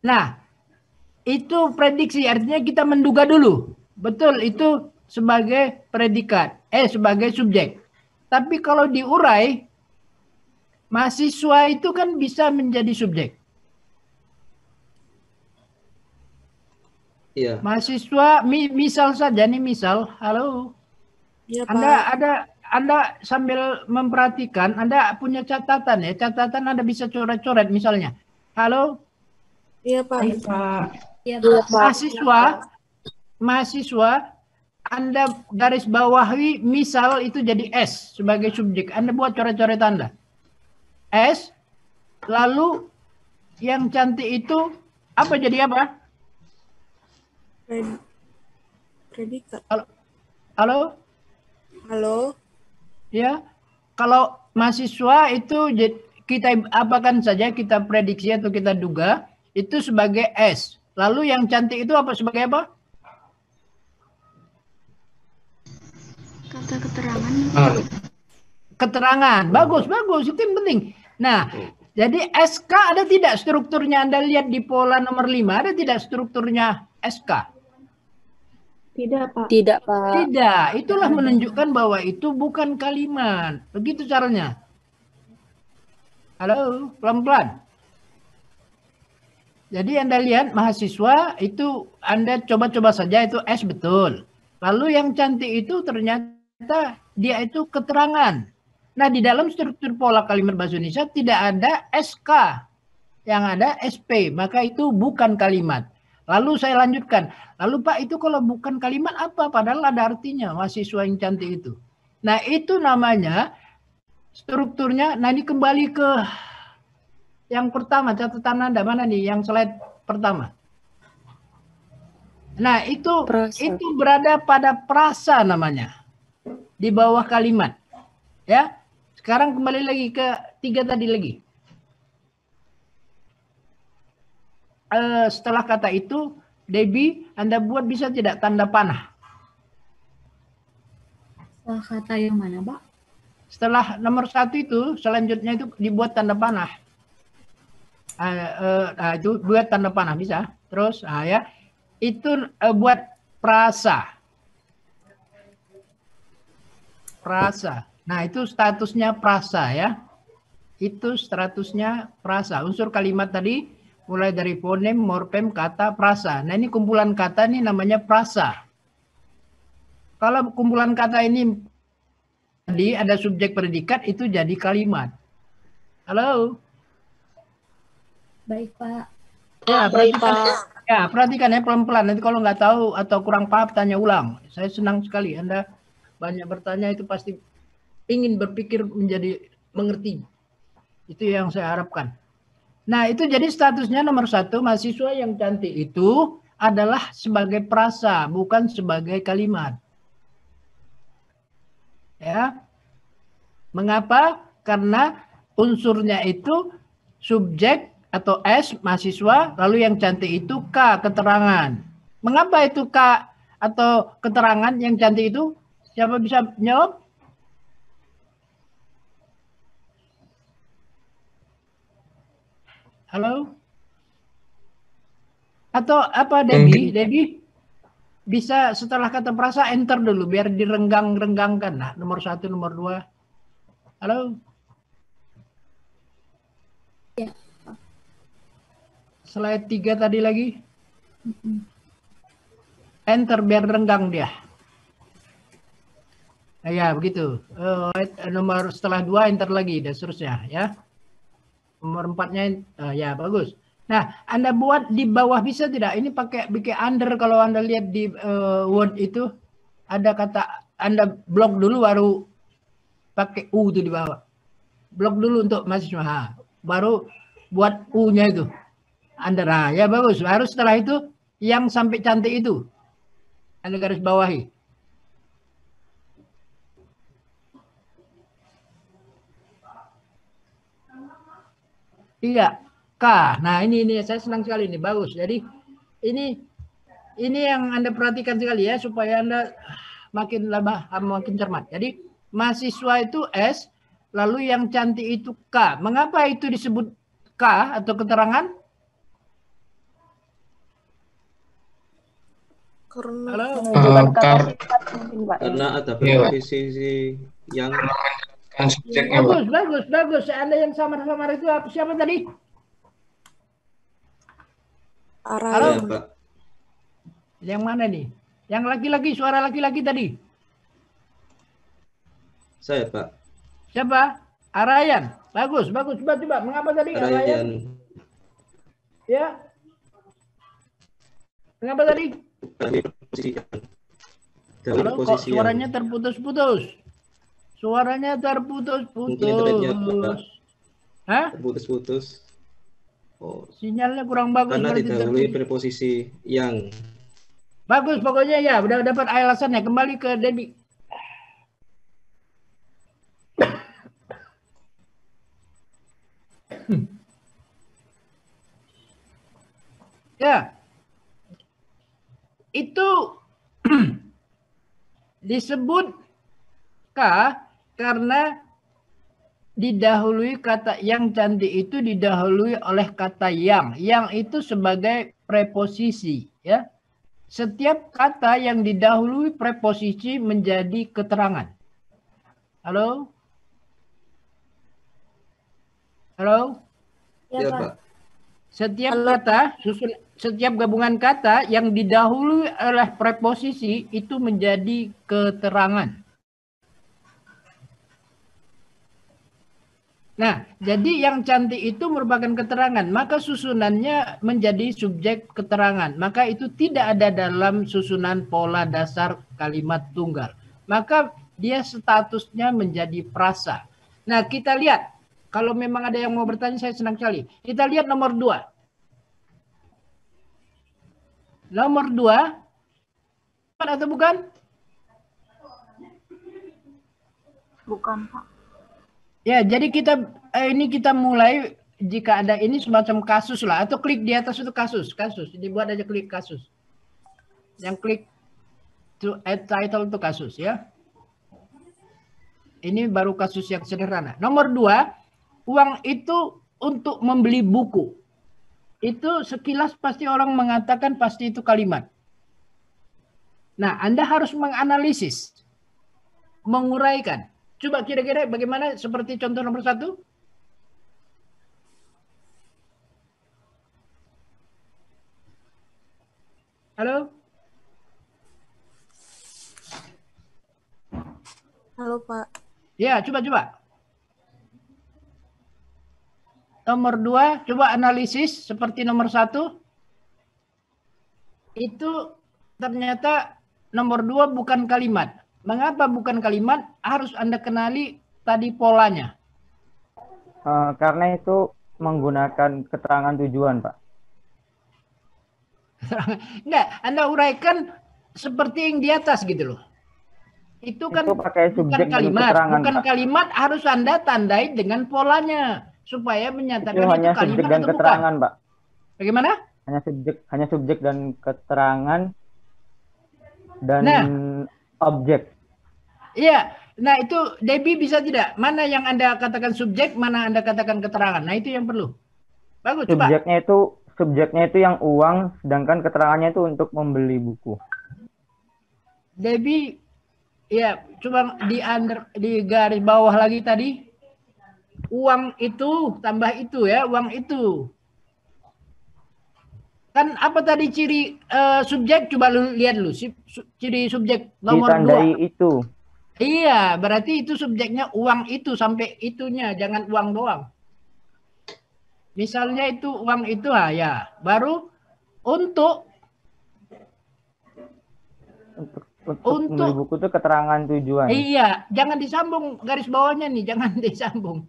Nah, itu prediksi, artinya kita menduga dulu. Betul, itu sebagai predikat, sebagai subjek. Tapi kalau diurai, mahasiswa itu kan bisa menjadi subjek. Iya. Mahasiswa, misal saja nih, misal, halo. Ya, Anda sambil memperhatikan, Anda punya catatan ya, catatan Anda bisa coret-coret misalnya. Halo? Iya, Pak. Baik Pak. Iya, Pak. Mahasiswa Anda garis bawahi misal itu jadi S sebagai subjek. Anda buat coret-coret tanda. S, lalu yang cantik itu apa jadi apa? Predikat. Halo? Halo. Ya, kalau mahasiswa itu kita apakan saja, kita prediksi atau kita duga itu sebagai S. Lalu yang cantik itu apa sebagai apa? Kata keterangan. Keterangan. Bagus, bagus. Itu yang penting. Nah, jadi SK ada tidak strukturnya? Anda lihat di pola nomor 5, ada tidak strukturnya SK? Tidak, Pak. Tidak, Pak. Tidak. Itulah menunjukkan bahwa itu bukan kalimat. Begitu caranya. Halo, pelan-pelan. Jadi Anda lihat mahasiswa itu Anda coba-coba saja itu S betul. Lalu yang cantik itu ternyata dia itu keterangan. Nah, di dalam struktur pola kalimat bahasa Indonesia tidak ada SK. Yang ada SP, maka itu bukan kalimat. Lalu saya lanjutkan. Lalu Pak, itu kalau bukan kalimat apa? Padahal ada artinya mahasiswa yang cantik itu. Nah, itu namanya strukturnya. Nah, ini kembali ke yang pertama, catatan Anda mana nih? Yang slide pertama. Nah, itu berada pada prasa namanya. Di bawah kalimat. Ya. Sekarang kembali lagi ke 3 tadi lagi. Setelah kata itu, Debbie, Anda buat bisa tidak tanda panah? Setelah kata yang mana, Pak? Setelah nomor 1 itu, selanjutnya itu dibuat tanda panah. Nah, itu buat tanda panah bisa. Terus, ya, itu buat prasa. Prasa. Nah, itu statusnya prasa ya. Itu statusnya prasa. Unsur kalimat tadi mulai dari fonem, morfem, kata, prasa. Nah, ini kumpulan kata ini namanya prasa. Kalau kumpulan kata ini tadi ada subjek predikat itu jadi kalimat. Halo? Baik, Pak. Ya, perhatikan. Ya, perhatikan ya pelan-pelan. Nanti kalau nggak tahu atau kurang paham tanya ulang. Saya senang sekali Anda banyak bertanya, itu pasti ingin berpikir menjadi mengerti. Itu yang saya harapkan. Nah, itu jadi statusnya nomor 1, mahasiswa yang cantik itu adalah sebagai prasa, bukan sebagai kalimat. Ya. Mengapa? Karena unsurnya itu subjek atau S, mahasiswa, lalu yang cantik itu K, keterangan. Mengapa itu K atau keterangan yang cantik itu? Siapa bisa jawab? Halo? Atau apa Debbie? Debbie bisa setelah kata prasa enter dulu biar direnggang-renggangkan. Nah, nomor 1, nomor 2. Halo? Ya. Slide 3 tadi lagi. Enter biar renggang dia. Nah, ya, begitu. Nomor setelah 2 enter lagi dan seterusnya ya. Nomor 4-nya ya bagus. Nah, Anda buat di bawah bisa tidak? Ini pakai under kalau Anda lihat di Word itu ada kata Anda blok dulu baru pakai U itu di bawah. Blok dulu untuk mahasiswa. Baru buat U-nya itu. Under. Nah, ya bagus. Baru setelah itu yang sampai cantik itu Anda garis bawahi. Iya, K. Nah, ini saya senang sekali ini, bagus. Jadi ini yang Anda perhatikan sekali ya supaya Anda makin cermat. Jadi mahasiswa itu S, lalu yang cantik itu K. Mengapa itu disebut K atau keterangan? Karena ada preposisi yang subjeknya, Bagus. Anda yang samar-samar itu siapa tadi? Halo, Pak. Yang mana nih? Yang laki-laki, suara laki-laki tadi. Saya, Pak. Siapa? Arayan. Bagus. Coba. Mengapa tadi Arayan? Ya. Mengapa tadi? Dalam Halo, kok posisi yang suaranya terputus-putus? Suaranya mungkin internetnya Pak terputus-putus. Hah? terputus-putus. Oh, Sinyalnya kurang bagus karena berarti didahului terputus. preposisi yang. Bagus pokoknya ya, udah dapat alasannya. Kembali ke Debbie. Ya, itu disebut karena didahului kata yang cantik itu didahului oleh kata yang itu sebagai preposisi, ya. Setiap kata yang didahului preposisi menjadi keterangan. Halo? Halo? Ya, Ya, Pak. Pak. Setiap kata, setiap gabungan kata yang didahului oleh preposisi itu menjadi keterangan. Nah, jadi yang cantik itu merupakan keterangan, maka susunannya menjadi subjek keterangan. Maka itu tidak ada dalam susunan pola dasar kalimat tunggal. Maka dia statusnya menjadi prasa. Nah, kita lihat. Kalau memang ada yang mau bertanya, saya senang sekali. Kita lihat nomor 2. Nomor 2. Atau bukan? Bukan, Pak. Ya, jadi ini kita mulai jika ada ini semacam kasus lah, atau klik di atas itu kasus, dibuat aja klik kasus. Yang klik to add title itu kasus ya. Ini baru kasus yang sederhana. Nomor 2, uang itu untuk membeli buku. Itu sekilas pasti orang mengatakan pasti itu kalimat. Nah, Anda harus menganalisis, menguraikan. Coba kira-kira bagaimana seperti contoh nomor 1? Halo? Halo, Pak. Ya, coba. Nomor 2, coba analisis seperti nomor 1. Itu ternyata nomor 2 bukan kalimat. Mengapa bukan kalimat? Harus Anda kenali tadi polanya. Karena itu menggunakan keterangan tujuan, Pak. Enggak, Anda uraikan seperti yang di atas gitu loh. Itu kan pakai subjek bukan kalimat, bukan Pak. kalimat, harus Anda tandai dengan polanya supaya menyatakan itu hanya kalimat subjek dan atau keterangan, bukan. Pak. Bagaimana? Hanya subjek dan keterangan dan objek. Iya. Nah, itu Debbie bisa tidak? Mana yang Anda katakan subjek, mana Anda katakan keterangan. Nah, itu yang perlu. Bagus, coba. Subjeknya itu yang uang, sedangkan keterangannya itu untuk membeli buku. Debbie, ya, coba di garis bawah lagi tadi. Uang itu, tambah itu ya, uang itu. Kan apa tadi ciri subjek? Coba lu lihat lu, ciri subjek nomor 2. Ditandai itu. Iya, berarti itu subjeknya uang itu sampai itunya, jangan uang doang. Misalnya itu uang itu ya, baru untuk membeli buku itu keterangan tujuan. Iya, jangan disambung garis bawahnya nih, jangan disambung.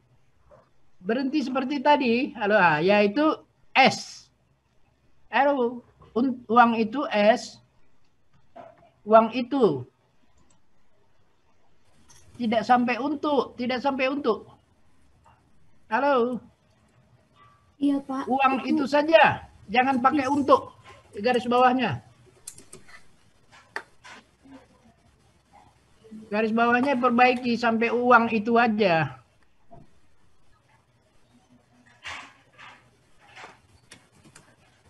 Berhenti seperti tadi, yaitu S. Uang itu S. Uang itu. Tidak sampai untuk. Halo. Iya, Pak. Uang itu saja. Jangan pakai untuk. Garis bawahnya. Garis bawahnya perbaiki sampai uang itu aja.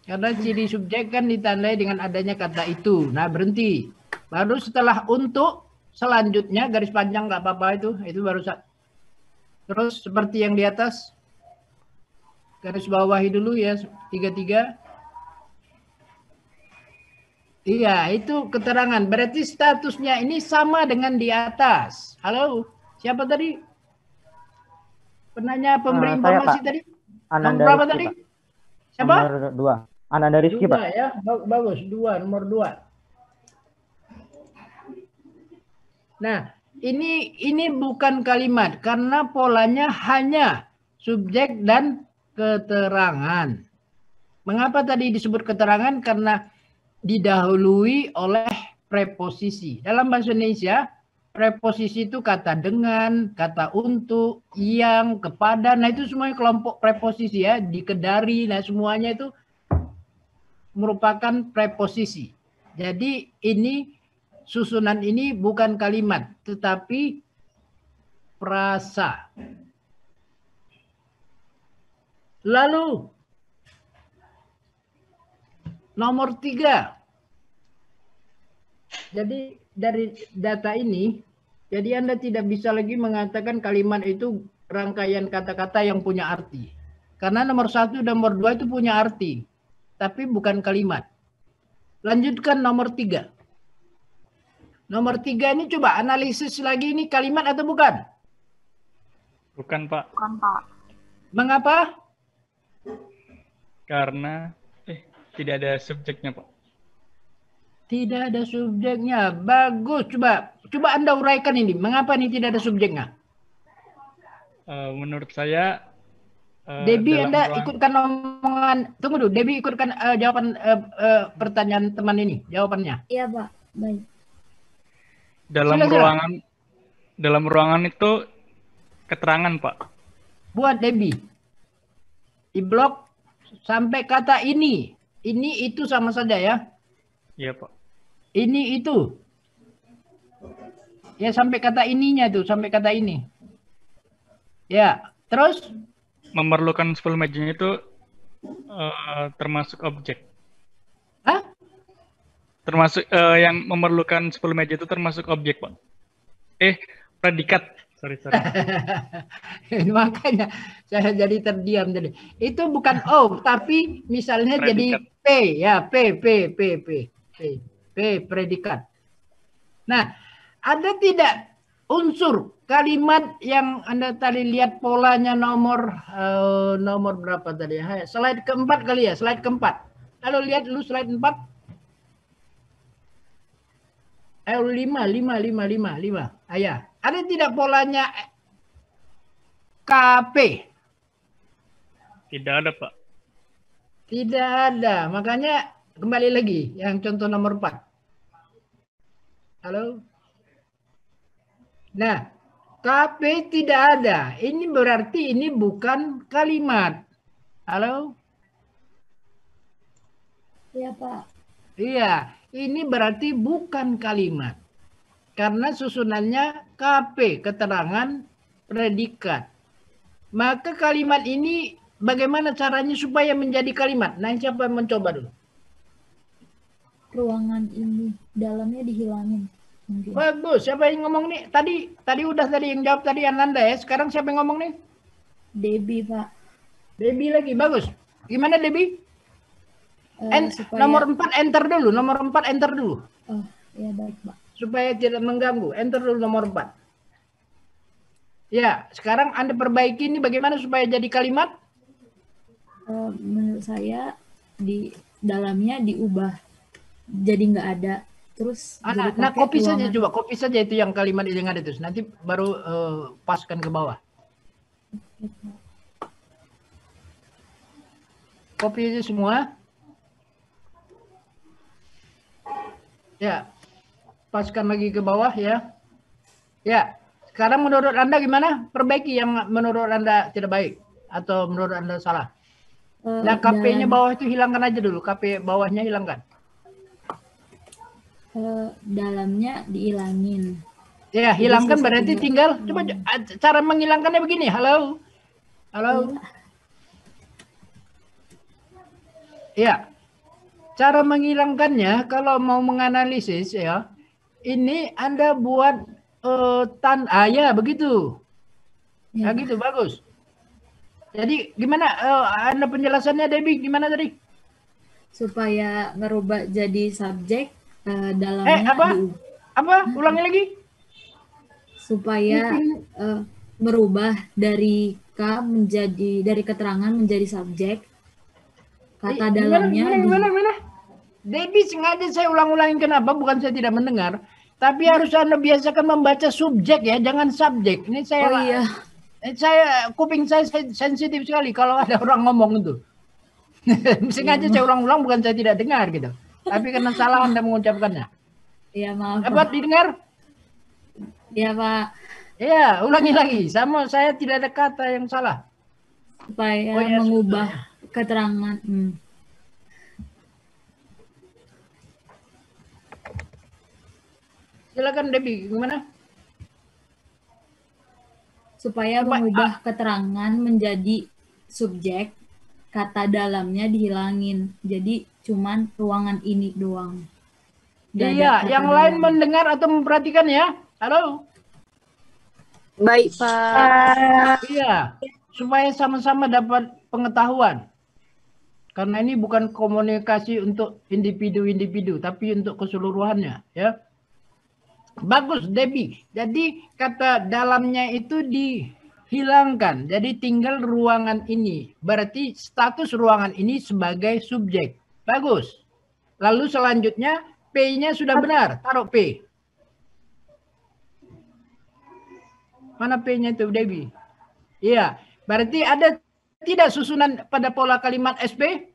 Karena ciri subjek kan ditandai dengan adanya kata itu. Nah, berhenti. Baru setelah untuk, selanjutnya garis panjang nggak apa-apa itu baru terus seperti yang di atas garis bawahi dulu ya 33. Iya, itu keterangan. Berarti statusnya ini sama dengan di atas. Halo, siapa tadi? Penanya pemberi informasi Pak. tadi? Ananda Nomor berapa Rizky, tadi? Pak. Siapa? Nomor 2. Ananda Rizky, Pak. Ya, bagus. 2, nomor 2. Nah, ini bukan kalimat karena polanya hanya subjek dan keterangan. Mengapa tadi disebut keterangan? Karena didahului oleh preposisi. Dalam bahasa Indonesia, preposisi itu kata dengan, kata untuk, yang, kepada. Nah, itu semuanya kelompok preposisi ya. Dikedari, nah semuanya itu merupakan preposisi. Jadi ini susunan ini bukan kalimat, tetapi frasa. Lalu nomor 3. Jadi dari data ini, jadi Anda tidak bisa lagi mengatakan kalimat itu rangkaian kata-kata yang punya arti. Karena nomor 1 dan nomor 2 itu punya arti, tapi bukan kalimat. Lanjutkan nomor 3. Nomor 3 ini coba analisis lagi, ini kalimat atau bukan? Bukan, Pak. Bukan, Pak. Mengapa? Karena tidak ada subjeknya, Pak. Tidak ada subjeknya. Bagus. Coba Anda uraikan ini. Mengapa ini tidak ada subjeknya? Menurut saya Debbie, Anda ikutkan omongan. Tunggu dulu. Debbie ikutkan jawaban pertanyaan teman ini. Jawabannya. Iya, Pak. Baik. Dalam ruangan itu keterangan, Pak. Buat Debbie. Di blok sampai kata ini. Ini itu sama saja ya. Iya, Pak. Ini itu. Ya sampai kata ininya tuh, sampai kata ini. Ya, terus? Memerlukan 10 mejanya itu termasuk objek. Hah? Termasuk yang memerlukan 10 meja itu termasuk objek, Pak. Predikat. Sorry. Makanya saya jadi terdiam jadi. Itu bukan O, tapi misalnya predikat. Jadi P ya, P predikat. Nah, ada tidak unsur kalimat yang Anda tadi lihat polanya nomor berapa tadi? Slide keempat kali ya, slide keempat. Lalu lihat dulu slide 4. 5. Ayah. Ada tidak polanya KP? Tidak ada, Pak. Tidak ada. Makanya kembali lagi yang contoh nomor 4. Halo? Nah, KP tidak ada. Ini berarti ini bukan kalimat. Halo? Iya, Pak. Iya, ini berarti bukan kalimat. Karena susunannya KP, keterangan predikat. Maka kalimat ini bagaimana caranya supaya menjadi kalimat? Nah, siapa yang mencoba dulu? Ruangan ini, dalamnya dihilangin. Mungkin. Bagus, siapa yang ngomong nih? Tadi udah yang jawab tadi Ananda ya. Sekarang siapa yang ngomong nih? Debbie, Pak. Debbie lagi, bagus. Gimana Debbie? Supaya... Nomor 4 enter dulu, nomor 4 enter dulu. Oh, ya baik, Pak. Supaya tidak mengganggu, enter dulu nomor 4. Ya, sekarang Anda perbaiki ini bagaimana supaya jadi kalimat? Menurut saya di dalamnya diubah jadi nggak ada. Terus nah copy saja coba, copy saja itu yang kalimat yang ada terus. Nanti baru paskan ke bawah. Copy aja semua. Ya, paskan lagi ke bawah ya. Ya, sekarang menurut Anda gimana? Perbaiki yang menurut Anda tidak baik atau menurut Anda salah. Nah, KP-nya bawah itu hilangkan aja dulu. KP bawahnya hilangkan. Dalamnya dihilangin. Ya, hilangkan berarti tinggal coba cara menghilangkannya begini. Halo. Ya. Cara menghilangkannya kalau mau menganalisis ya, ini Anda buat ya begitu. Ya gitu bagus. Jadi gimana Anda penjelasannya Debbie gimana tadi? Supaya merubah jadi subjek dalamnya apa? Ulangi lagi. Supaya merubah dari dari keterangan menjadi subjek. Kata dalamnya gimana? Debbie sengaja saya ulang-ulangin kenapa? Bukan saya tidak mendengar. Tapi harus Anda biasakan membaca subjek ya, jangan subjek. Ini Oh iya. kuping saya sensitif sekali kalau ada orang ngomong itu. Sengaja saya ulang-ulang, bukan saya tidak dengar gitu. Tapi karena salah Anda mengucapkannya. Iya, maaf. Dapat Pak. didengar? Iya, Pak. Iya, ulangi lagi. Sama saya tidak ada kata yang salah. Supaya Oh, ya, mengubah keterangan. Silakan Debbie, gimana? Supaya mengubah keterangan menjadi subjek, kata dalamnya dihilangin. Jadi cuman ruangan ini doang. Nggak ada Iya, kata yang lain dalam. mendengar atau memperhatikan ya. Halo. Baik, Pak. Iya, supaya sama-sama dapat pengetahuan. Karena ini bukan komunikasi untuk individu-individu, tapi untuk keseluruhannya, ya. Bagus, Debbie. Jadi kata dalamnya itu dihilangkan. Jadi tinggal ruangan ini. Berarti status ruangan ini sebagai subjek. Bagus. Lalu selanjutnya P-nya sudah benar. Taruh P. Mana P-nya itu, Debbie? Iya. Berarti ada tidak susunan pada pola kalimat SP?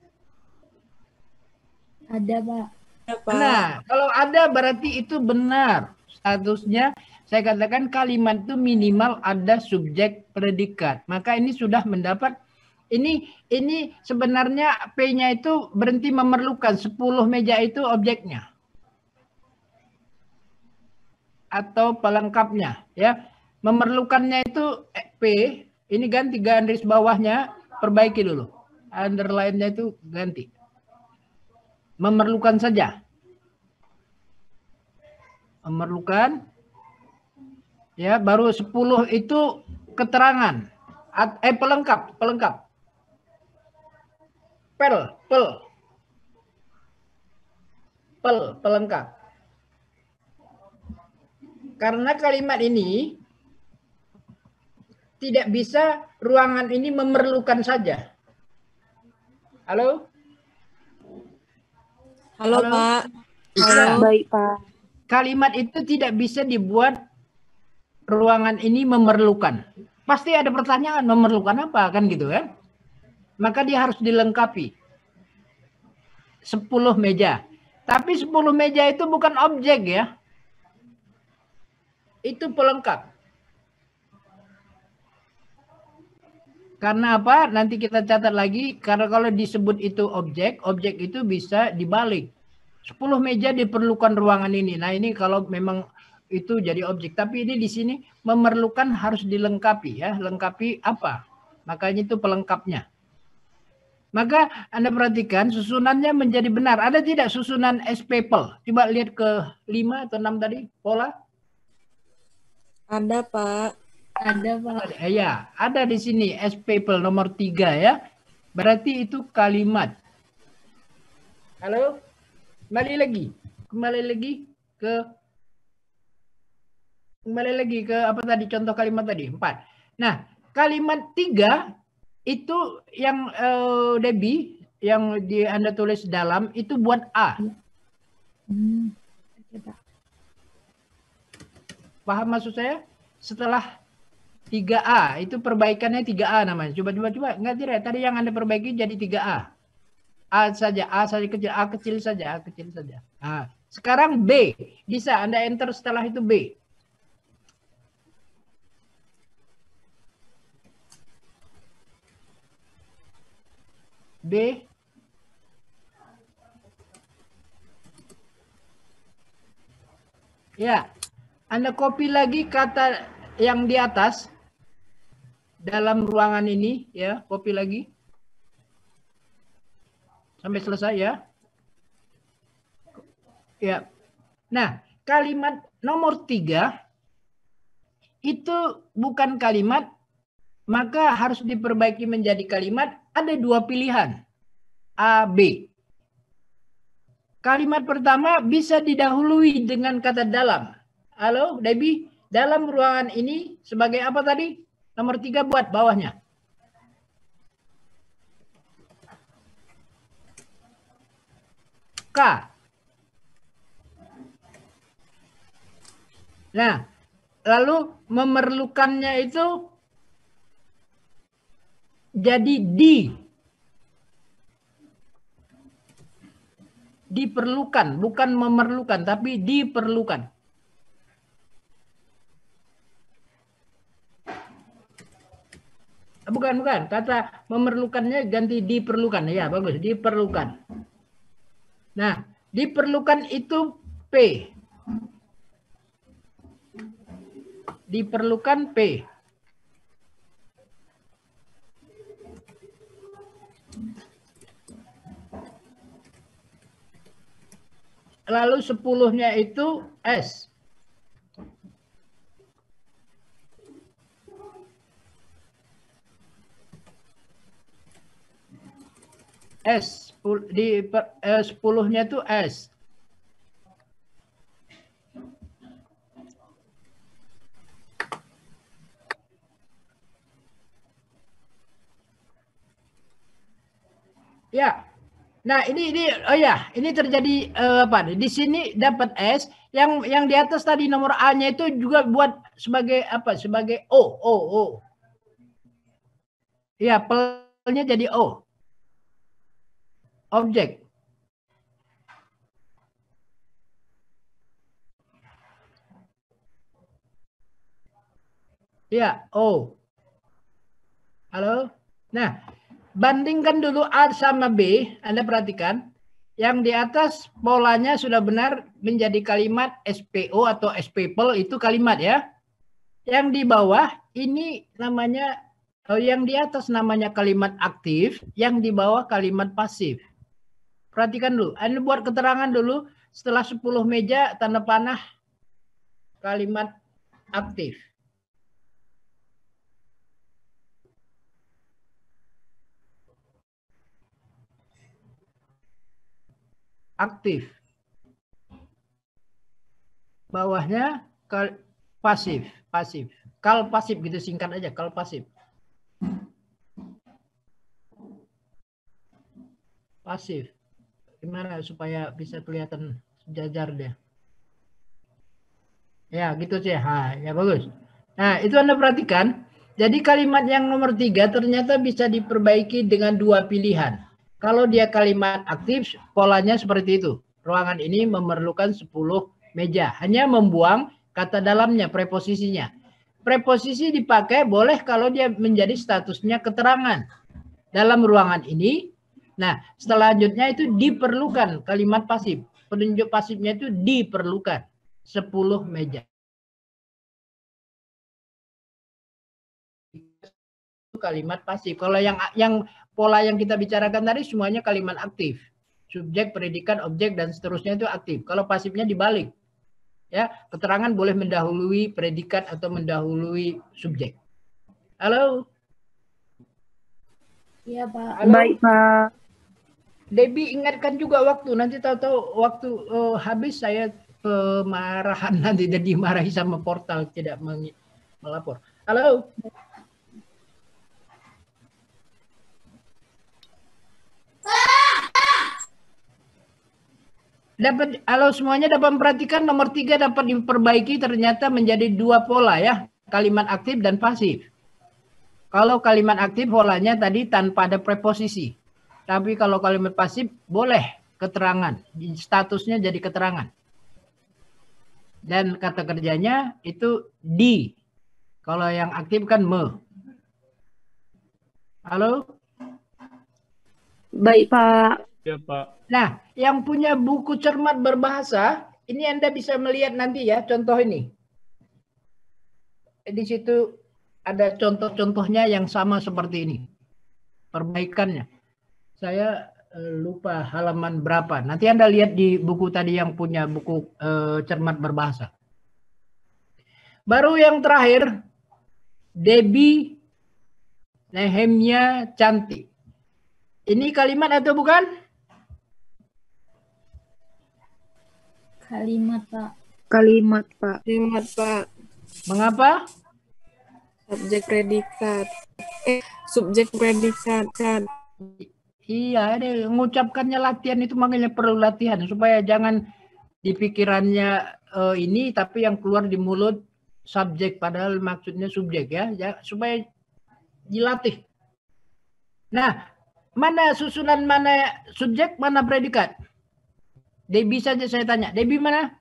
Ada, Pak. Nah, kalau ada berarti itu benar. Statusnya saya katakan kalimat itu minimal ada subjek predikat. Maka ini sudah mendapat ini sebenarnya P-nya itu berhenti memerlukan 10 meja itu objeknya. Atau pelengkapnya, ya. Memerlukannya itu P, ini ganti garis bawahnya, perbaiki dulu. Underline-nya itu ganti. Memerlukan saja. Memerlukan, ya, baru 10 itu keterangan, pelengkap, pelengkap. Karena kalimat ini tidak bisa ruangan ini memerlukan saja. Halo? Halo, Pak. Halo. Baik, Pak. Kalimat itu tidak bisa dibuat ruangan ini memerlukan. Pasti ada pertanyaan, memerlukan apa kan gitu kan? Maka dia harus dilengkapi. 10 meja. Tapi 10 meja itu bukan objek ya. Itu pelengkap. Karena apa? Nanti kita catat lagi. Karena kalau disebut itu objek, objek itu bisa dibalik. 10 meja diperlukan ruangan ini. Nah ini kalau memang itu jadi objek. Tapi ini di sini memerlukan harus dilengkapi ya. Lengkapi apa? Makanya itu pelengkapnya. Maka Anda perhatikan susunannya menjadi benar. Ada tidak susunan SPPL? Coba lihat ke 5 atau 6 tadi pola. Ada, Pak. Ada, Pak. Ya, ada di sini SPPL nomor 3 ya. Berarti itu kalimat. Halo? Kembali lagi ke apa tadi contoh kalimat tadi 4. Nah, kalimat 3 itu yang Debbie yang Anda tulis dalam itu buat A. Paham maksud saya? Setelah 3A itu perbaikannya 3A namanya. Coba enggak tidak. Tadi yang Anda perbaiki jadi 3A. A saja kecil saja. Nah, sekarang B. Bisa Anda enter setelah itu B. B. Ya. Anda copy lagi kata yang di atas dalam ruangan ini ya, copy lagi. Sampai selesai ya. Ya. Nah, kalimat nomor 3 itu bukan kalimat, maka harus diperbaiki menjadi kalimat. Ada 2 pilihan. A, B. Kalimat pertama bisa didahului dengan kata dalam. Halo, Debbie? Dalam ruangan ini sebagai apa tadi? Nomor 3 buat bawahnya. K. Nah, lalu memerlukannya itu jadi diperlukan, bukan memerlukan, tapi diperlukan. Bukan, kata memerlukannya ganti diperlukan. Ya, bagus, diperlukan. Nah, diperlukan itu P. Diperlukan P. Lalu 10-nya itu S. S, 10-nya itu S. Ya. Nah, ini oh ya, ini terjadi apa? Di sini dapat S, yang di atas tadi nomor A-nya itu juga buat sebagai apa? Sebagai O. Ya, pelnya jadi O. Objek. Ya, O. Halo? Nah, bandingkan dulu A sama B, Anda perhatikan. Yang di atas polanya sudah benar menjadi kalimat SPO atau SPPL itu kalimat ya. Yang di bawah ini namanya, yang di atas namanya kalimat aktif, yang di bawah kalimat pasif. Perhatikan dulu, Anda buat keterangan dulu setelah 10 meja tanda panah kalimat aktif. Aktif. Bawahnya pasif. Kal pasif gitu, singkat aja, kal pasif. Pasif. Gimana supaya bisa kelihatan sejajar dia? Ya, gitu sih. Ya bagus. Nah, itu Anda perhatikan. Jadi kalimat yang nomor 3 ternyata bisa diperbaiki dengan 2 pilihan. Kalau dia kalimat aktif, polanya seperti itu. Ruangan ini memerlukan 10 meja. Hanya membuang kata dalamnya, preposisinya. Preposisi dipakai boleh kalau dia menjadi statusnya keterangan. Dalam ruangan ini, nah selanjutnya itu diperlukan, kalimat pasif. Penunjuk pasifnya itu diperlukan 10 meja. Itu kalimat pasif. Kalau yang pola yang kita bicarakan tadi semuanya kalimat aktif. Subjek, predikat, objek, dan seterusnya itu aktif. Kalau pasifnya dibalik. Ya, keterangan boleh mendahului predikat atau mendahului subjek. Halo? Iya, Pak. Halo? Baik, Pak. Debbie ingatkan juga waktu. Nanti tahu-tahu waktu habis saya kemarahan nanti dan dimarahi sama portal tidak melapor. Halo? Halo semuanya, dapat memperhatikan nomor 3 dapat diperbaiki ternyata menjadi 2 pola ya. Kalimat aktif dan pasif. Kalau kalimat aktif polanya tadi tanpa ada preposisi. Tapi kalau kalimat pasif boleh keterangan. Statusnya jadi keterangan. Dan kata kerjanya itu di. Kalau yang aktif kan me. Halo? Baik, Pak. Ya, Pak. Nah, yang punya buku cermat berbahasa, ini Anda bisa melihat nanti ya, contoh ini. Di situ ada contoh-contohnya yang sama seperti ini. Perbaikannya. Saya lupa halaman berapa. Nanti Anda lihat di buku tadi yang punya buku cermat berbahasa. Baru yang terakhir, Debbie Nehemia cantik. Ini kalimat atau bukan? Kalimat, Pak. Kalimat, Pak. Kalimat, Pak. Mengapa? Subjek predikat. Subjek predikat. Iya, ada mengucapkannya latihan itu makanya perlu latihan supaya jangan di pikirannya ini tapi yang keluar di mulut subjek padahal maksudnya subjek ya supaya dilatih. Nah, mana susunan mana subjek, mana predikat? Debbie saja saya tanya. Debbie mana?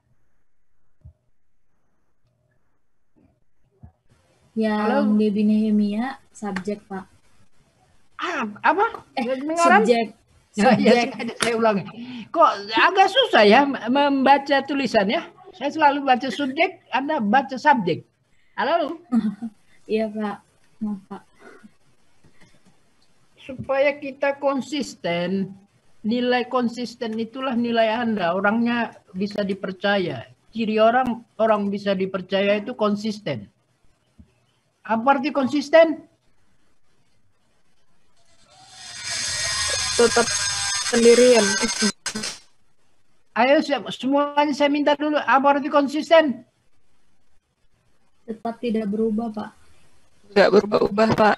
Yang Debbie Nehemia subjek, Pak. Apa? Subjek. Ya, saya ulangi. Kok agak susah ya membaca tulisan ya? Saya selalu baca subjek, Anda baca subjek. Halo? Iya, Pak. Maaf, Pak. Supaya kita konsisten, nilai konsisten itulah nilai Anda. Orangnya bisa dipercaya. Ciri orang bisa dipercaya itu konsisten. Apa arti konsisten? Tetap pendirian. Ayo semuanya saya minta dulu. Apa arti konsisten? Tetap tidak berubah, Pak. Nggak berubah-ubah, Pak.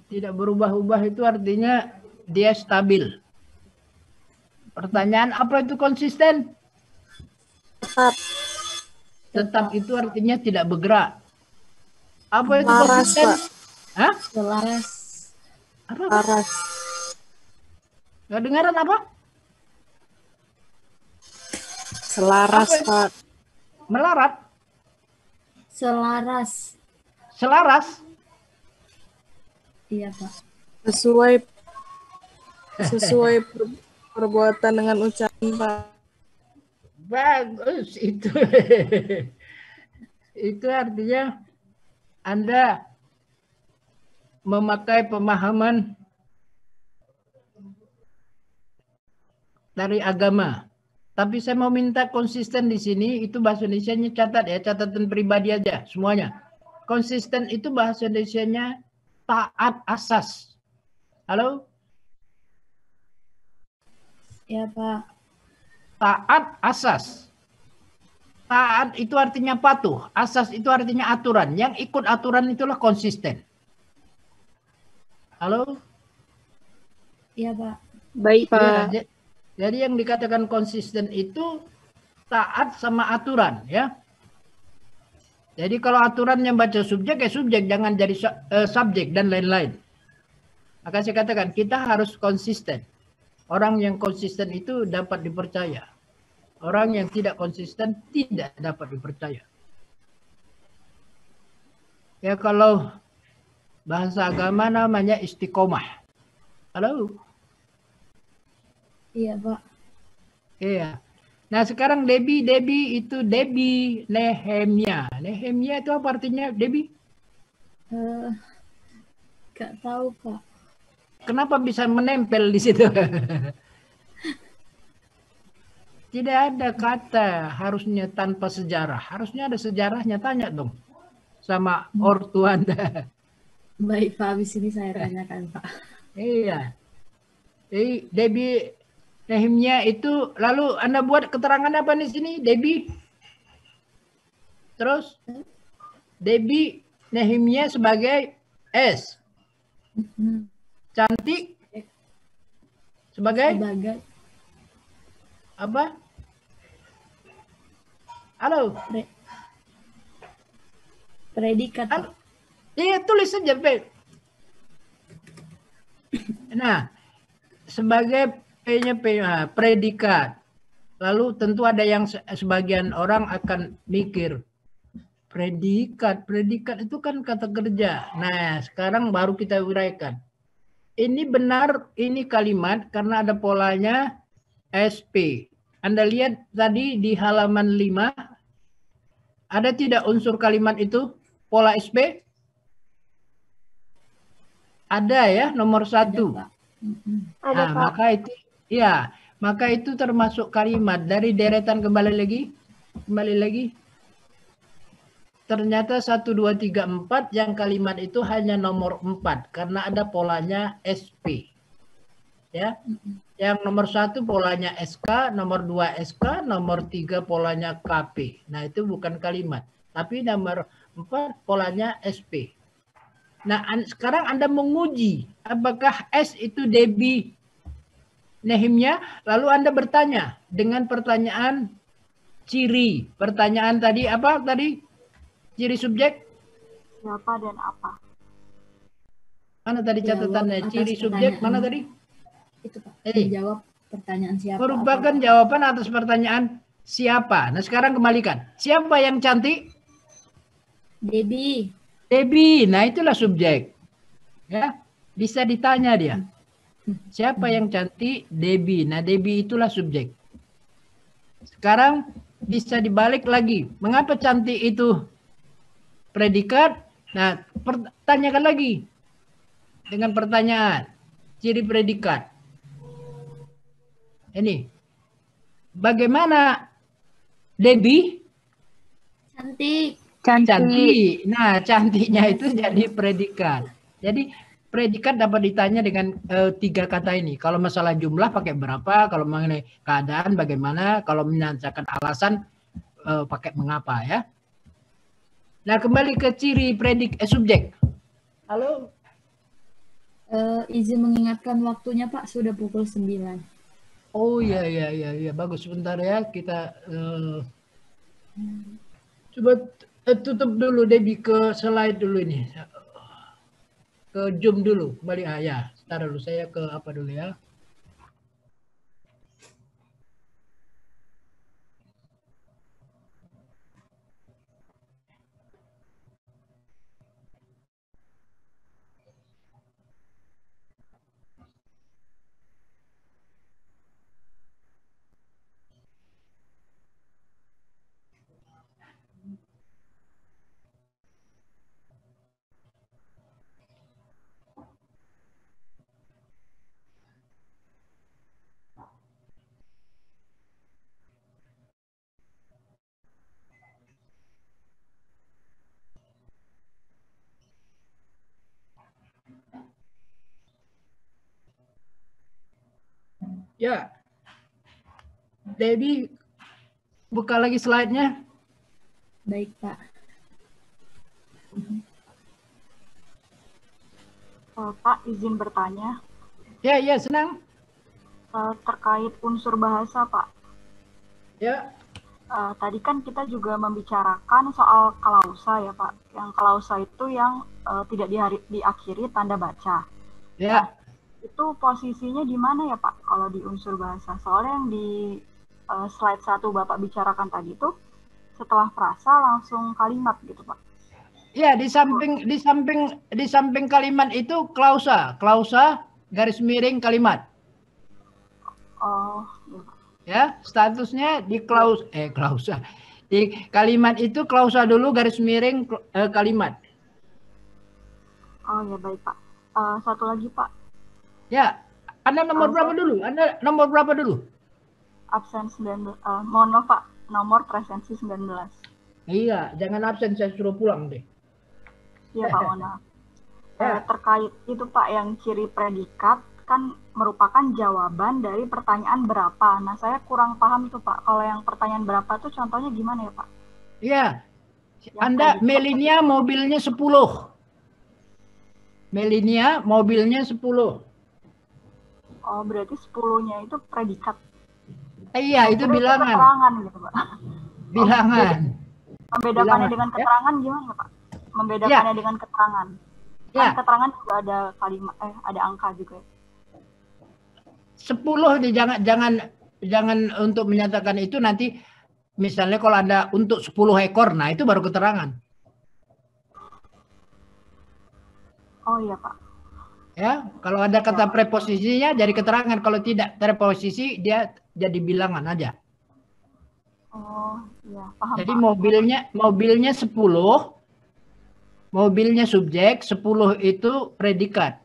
Tidak berubah-ubah itu artinya dia stabil. Pertanyaan, apa itu konsisten? Tetap itu artinya tidak bergerak. Apa itu konsisten? Hah? Selaras. Apa? Selaras. Nggak dengaran apa? Selaras, Apa? Pak. Melarat? Selaras. Selaras? Iya, Pak. Sesuai perbuatan dengan ucapan, Pak. Bagus itu. Itu artinya Anda memakai pemahaman dari agama. Tapi saya mau minta konsisten di sini, itu bahasa Indonesianya catat ya, catatan pribadi aja semuanya. Konsisten itu bahasa Indonesianya taat asas. Halo? Ya, Pak. Taat asas. Taat itu artinya patuh. Asas itu artinya aturan. Yang ikut aturan itulah konsisten. Halo? Iya, Pak. Baik, Pak. Ya, jadi yang dikatakan konsisten itu taat sama aturan, ya. Jadi kalau aturannya baca subjek, ya subjek, jangan jadi subjek dan lain-lain. Maka saya katakan kita harus konsisten. Orang yang konsisten itu dapat dipercaya. Orang yang tidak konsisten tidak dapat dipercaya. Ya kalau bahasa agama namanya istiqomah. Halo? Iya, Pak. Iya. Nah sekarang Debbie itu Debbie Nehemia. Nehemia itu apa artinya, Debbie? Gak tahu, Pak. Kenapa bisa menempel di situ? Tidak ada kata harusnya tanpa sejarah. Harusnya ada sejarahnya, tanya dong sama ortu Anda. Baik, Pak. Habis ini saya tanyakan, Pak. Iya. Jadi Debbie Nehemia itu, lalu Anda buat keterangan apa di sini, Debbie? Terus Debbie Nehemia sebagai S. Cantik sebagai apa? Halo. Predikat. Iya, tulis saja, Pak. Nah, sebagai P-nya predikat. Lalu tentu ada yang sebagian orang akan mikir predikat itu kan kata kerja. Nah, sekarang baru kita uraikan. Ini benar, ini kalimat karena ada polanya SP. Anda lihat tadi di halaman 5, ada tidak unsur kalimat itu pola SP? Ada ya, nomor 1. Nah, maka itu termasuk kalimat dari deretan kembali lagi. Ternyata 1, 2, 3, 4 yang kalimat itu hanya nomor 4 karena ada polanya SP. Ya. Yang nomor 1 polanya SK, nomor 2 SK, nomor 3 polanya KP. Nah, itu bukan kalimat, tapi nomor 4 polanya SP. Nah, sekarang Anda menguji apakah S itu Debbie Nehemia, lalu Anda bertanya dengan pertanyaan ciri. Pertanyaan tadi apa tadi? Ciri subjek? Siapa dan apa? Mana tadi catatannya? Jawab Ciri atas subjek mana pertanyaan. tadi? Itu Pak. Ini. Menjawab pertanyaan siapa. Merupakan apa. jawaban atas pertanyaan siapa. Nah sekarang kembalikan. Siapa yang cantik? Debbie. Debbie. Nah itulah subjek. Ya, bisa ditanya dia. Siapa yang cantik? Debbie. Nah Debbie itulah subjek. Sekarang bisa dibalik lagi. Mengapa cantik itu predikat? Nah, tanyakan lagi dengan pertanyaan ciri predikat. Ini, bagaimana Debbie? Cantik. Cantik. Nah, cantiknya itu jadi predikat. Jadi predikat dapat ditanya dengan 3 kata ini. Kalau masalah jumlah pakai berapa, kalau mengenai keadaan bagaimana, kalau menanyakan alasan pakai mengapa ya. Nah, kembali ke ciri subjek. Halo. Izin mengingatkan waktunya Pak, sudah pukul 9. Oh iya, bagus. Sebentar ya, kita coba tutup dulu Debbie ke slide dulu ini. Ke Zoom dulu, kembali ya. Sebentar dulu, saya ke apa dulu ya. Ya, Debbie, buka lagi slide-nya. Baik, Pak. Pak, izin bertanya. Ya, senang. Terkait unsur bahasa, Pak. Ya. Tadi kan kita juga membicarakan soal klausa ya, Pak. Yang klausa itu yang tidak diakhiri tanda baca. Ya. Nah, itu posisinya di mana ya Pak kalau di unsur bahasa? Soalnya yang di slide 1 Bapak bicarakan tadi itu setelah frasa langsung kalimat gitu Pak. Ya, di samping kalimat itu klausa garis miring kalimat. Oh, ya. Statusnya di klausa. Di kalimat itu klausa dulu garis miring kalimat. Oh ya baik Pak. Satu lagi Pak. Ya, Anda nomor berapa dulu? Absen 19. Mohon maaf Pak, nomor presensi 19. Iya, jangan absen, saya suruh pulang deh. Iya Pak, mohon maaf. Terkait itu Pak, yang ciri predikat kan merupakan jawaban dari pertanyaan berapa. Nah, saya kurang paham tuh Pak. Kalau yang pertanyaan berapa tuh contohnya gimana ya Pak? Iya. Anda Melinia mobilnya 10. Melinia mobilnya 10. Oh, berarti 10-nya itu predikat. Iya, itu bilangan. Keterangan gitu, Pak. Bilangan. Membedakannya dengan keterangan gimana, Pak? Membedakannya dengan keterangan. Kan keterangan juga ada kalimat, ada angka juga. 10 jangan untuk menyatakan itu nanti misalnya kalau Anda untuk 10 ekor, nah itu baru keterangan. Oh iya Pak. Ya, kalau ada kata preposisinya jadi keterangan, kalau tidak preposisi dia jadi bilangan aja. Oh iya, paham. Jadi mobilnya 10, mobilnya subjek, 10 itu predikat.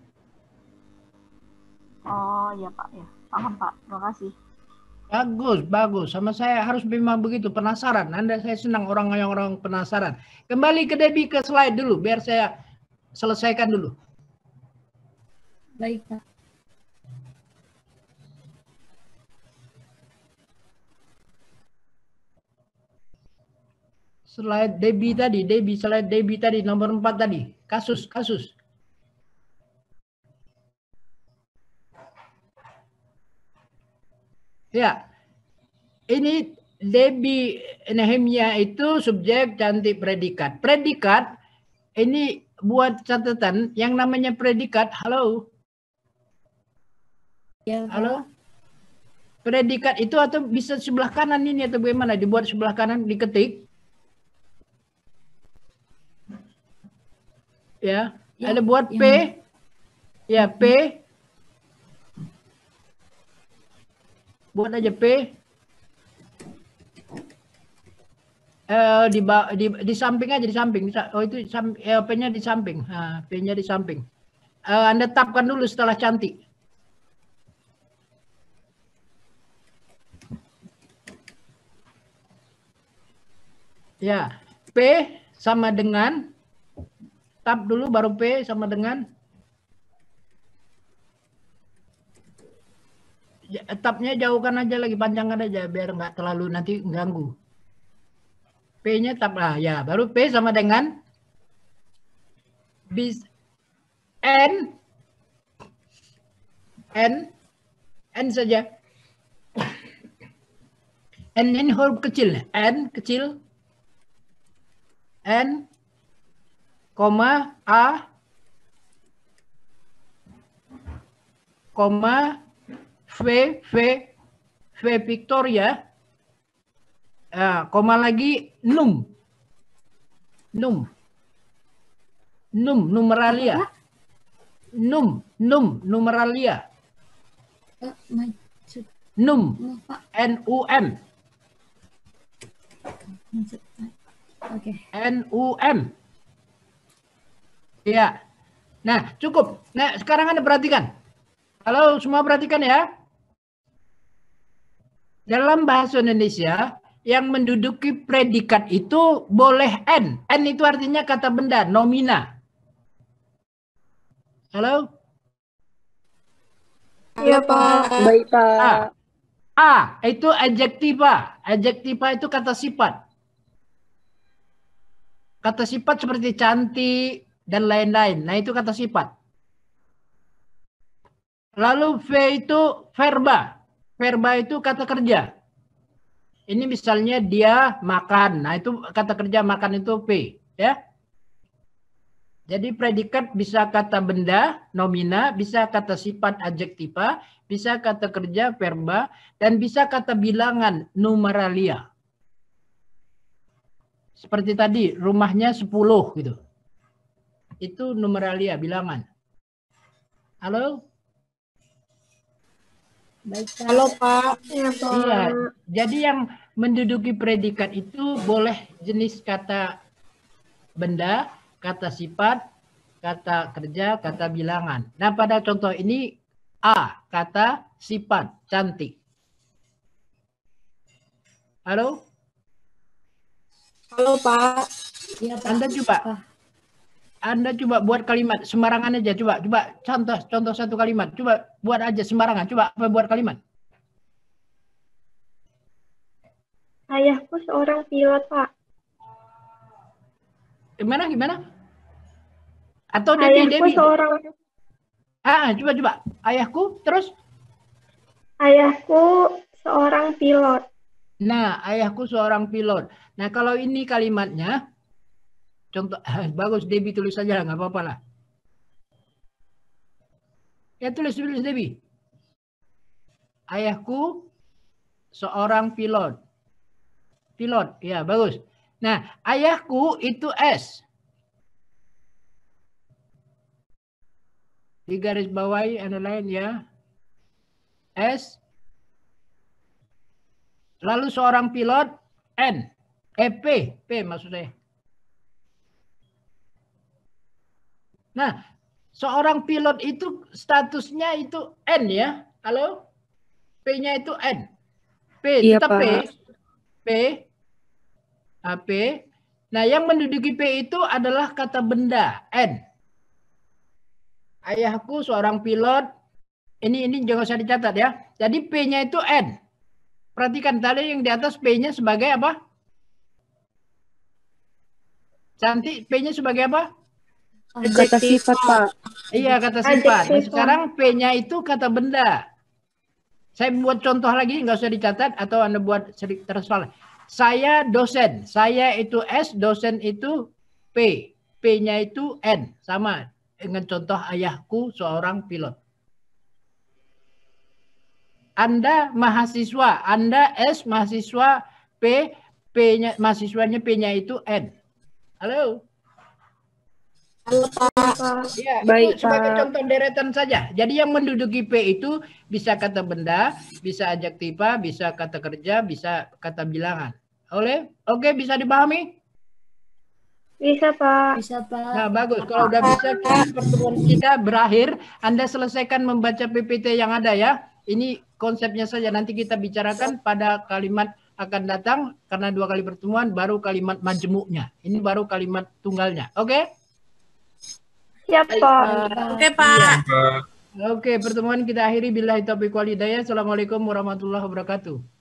Oh iya Pak, ya paham Pak. Terima kasih. Bagus. Sama saya harus memang begitu, penasaran. Saya senang orang penasaran. Kembali ke Debbie ke slide dulu, biar saya selesaikan dulu. Baik Pak. Slide Debbie tadi nomor 4 tadi, kasus. Ya, ini Debbie Nehemia itu subjek, cantik, predikat. Predikat ini buat catatan yang namanya predikat. Halo. Ya, Halo. Predikat itu atau bisa sebelah kanan ini atau bagaimana? Dibuat sebelah kanan, diketik. Ya, ada buat P. Ya, P. Buat aja P. Di samping aja, di samping. Oh itu P-nya di samping. Nah, P-nya di samping. Anda tapkan dulu setelah cantik. Ya, P sama dengan, tap dulu baru P sama dengan, tapnya jauhkan aja lagi, panjangkan aja biar nggak terlalu nanti ganggu. P-nya tap lah, ya baru P sama dengan N saja. N ini huruf kecil, N kecil, N, koma, A, koma, V Victoria, koma lagi, numeralia, numeralia, N-U-M. Oke. N-U-M. Ya. Nah, cukup. Nah, sekarang Anda perhatikan. Halo, semua perhatikan ya. Dalam bahasa Indonesia, yang menduduki predikat itu boleh N. N itu artinya kata benda, nomina. Halo? Iya, Pak. Baik, Pak. A itu adjektiva. Adjektiva itu kata sifat. Kata sifat seperti cantik dan lain-lain. Nah, itu kata sifat. Lalu V itu verba. Verba itu kata kerja. Ini misalnya dia makan. Nah, itu kata kerja makan itu V, ya. Jadi predikat bisa kata benda, nomina, bisa kata sifat adjektiva, bisa kata kerja verba, dan bisa kata bilangan numeralia. Seperti tadi, rumahnya 10 gitu. Itu numeralia, bilangan. Halo? Baik, Pak. Halo, Pak. Iya, Pak. Iya, jadi yang menduduki predikat itu boleh jenis kata benda, kata sifat, kata kerja, kata bilangan. Nah, pada contoh ini A, kata sifat, cantik. Halo? Halo, Pak. Iya, Pak. Anda coba buat kalimat sembarangan aja, coba contoh satu kalimat, coba buat aja sembarangan, coba apa buat kalimat. Ayahku seorang pilot, Pak. Gimana? Atau Ayahku Debbie. seorang Coba. Ayahku, terus? Ayahku seorang pilot. Nah, ayahku seorang pilot. Nah, kalau ini kalimatnya, contoh, bagus Debbie tulis saja, nggak apa-apa lah. Ya tulis Debbie. Ayahku seorang pilot. Pilot, ya bagus. Nah, ayahku itu S. Di garis bawahi underline ya. S. Lalu seorang pilot N. P maksud saya. Nah, seorang pilot itu statusnya itu N ya. Halo? P-nya itu N. P, Iya, tetap Pak. P. Nah, yang menduduki P itu adalah kata benda N. Ayahku seorang pilot. Ini jangan usah dicatat ya. Jadi P-nya itu N. Perhatikan tadi yang di atas P-nya sebagai apa? Cantik, P-nya sebagai apa? Kata sifat, Pak. Iya, kata sifat. Nah, sekarang P-nya itu kata benda. Saya buat contoh lagi, nggak usah dicatat atau Anda buat terserah. Saya dosen, saya itu S, dosen itu P, P-nya itu N, sama dengan contoh ayahku seorang pilot. Anda mahasiswa, Anda S, mahasiswa P, P-nya mahasiswanya P-nya itu N. Halo? Halo Pak. Ya, Baik, itu sebagai Pak. contoh deretan saja. Jadi yang menduduki P itu bisa kata benda, bisa adjektiva, bisa kata kerja, bisa kata bilangan. Oke, bisa dipahami? Bisa Pak. Bisa, Pak. Nah, bagus. Kalau udah bisa, pertemuan kita berakhir. Anda selesaikan membaca PPT yang ada ya. Ini konsepnya saja. Nanti kita bicarakan pada kalimat akan datang. Karena 2 kali pertemuan, baru kalimat majemuknya. Ini baru kalimat tunggalnya. Oke? Siap Pak. Oke, Pak. Oke, pertemuan kita akhiri. Billahi taufiq wal hidayah. Assalamualaikum warahmatullahi wabarakatuh.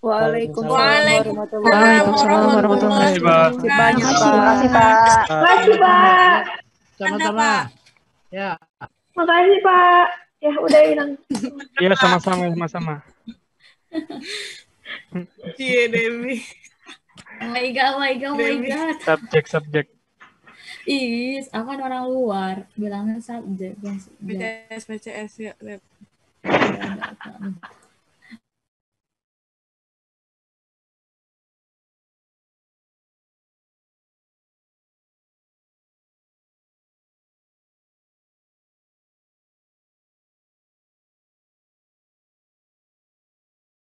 Waalaikumsalam Terima kasih, warahmatullahi Pak. wabarakatuh. Terima kasih Pak. Makasih Pak. Sama-sama. Ya. Makasih Pak. Ya udah hilang. Iya, sama-sama. Iya, Demi. Oh my god. Subjek. Ih, aku kan orang luar. Bilangnya subjek. BCS, ya. Tidak ada apa.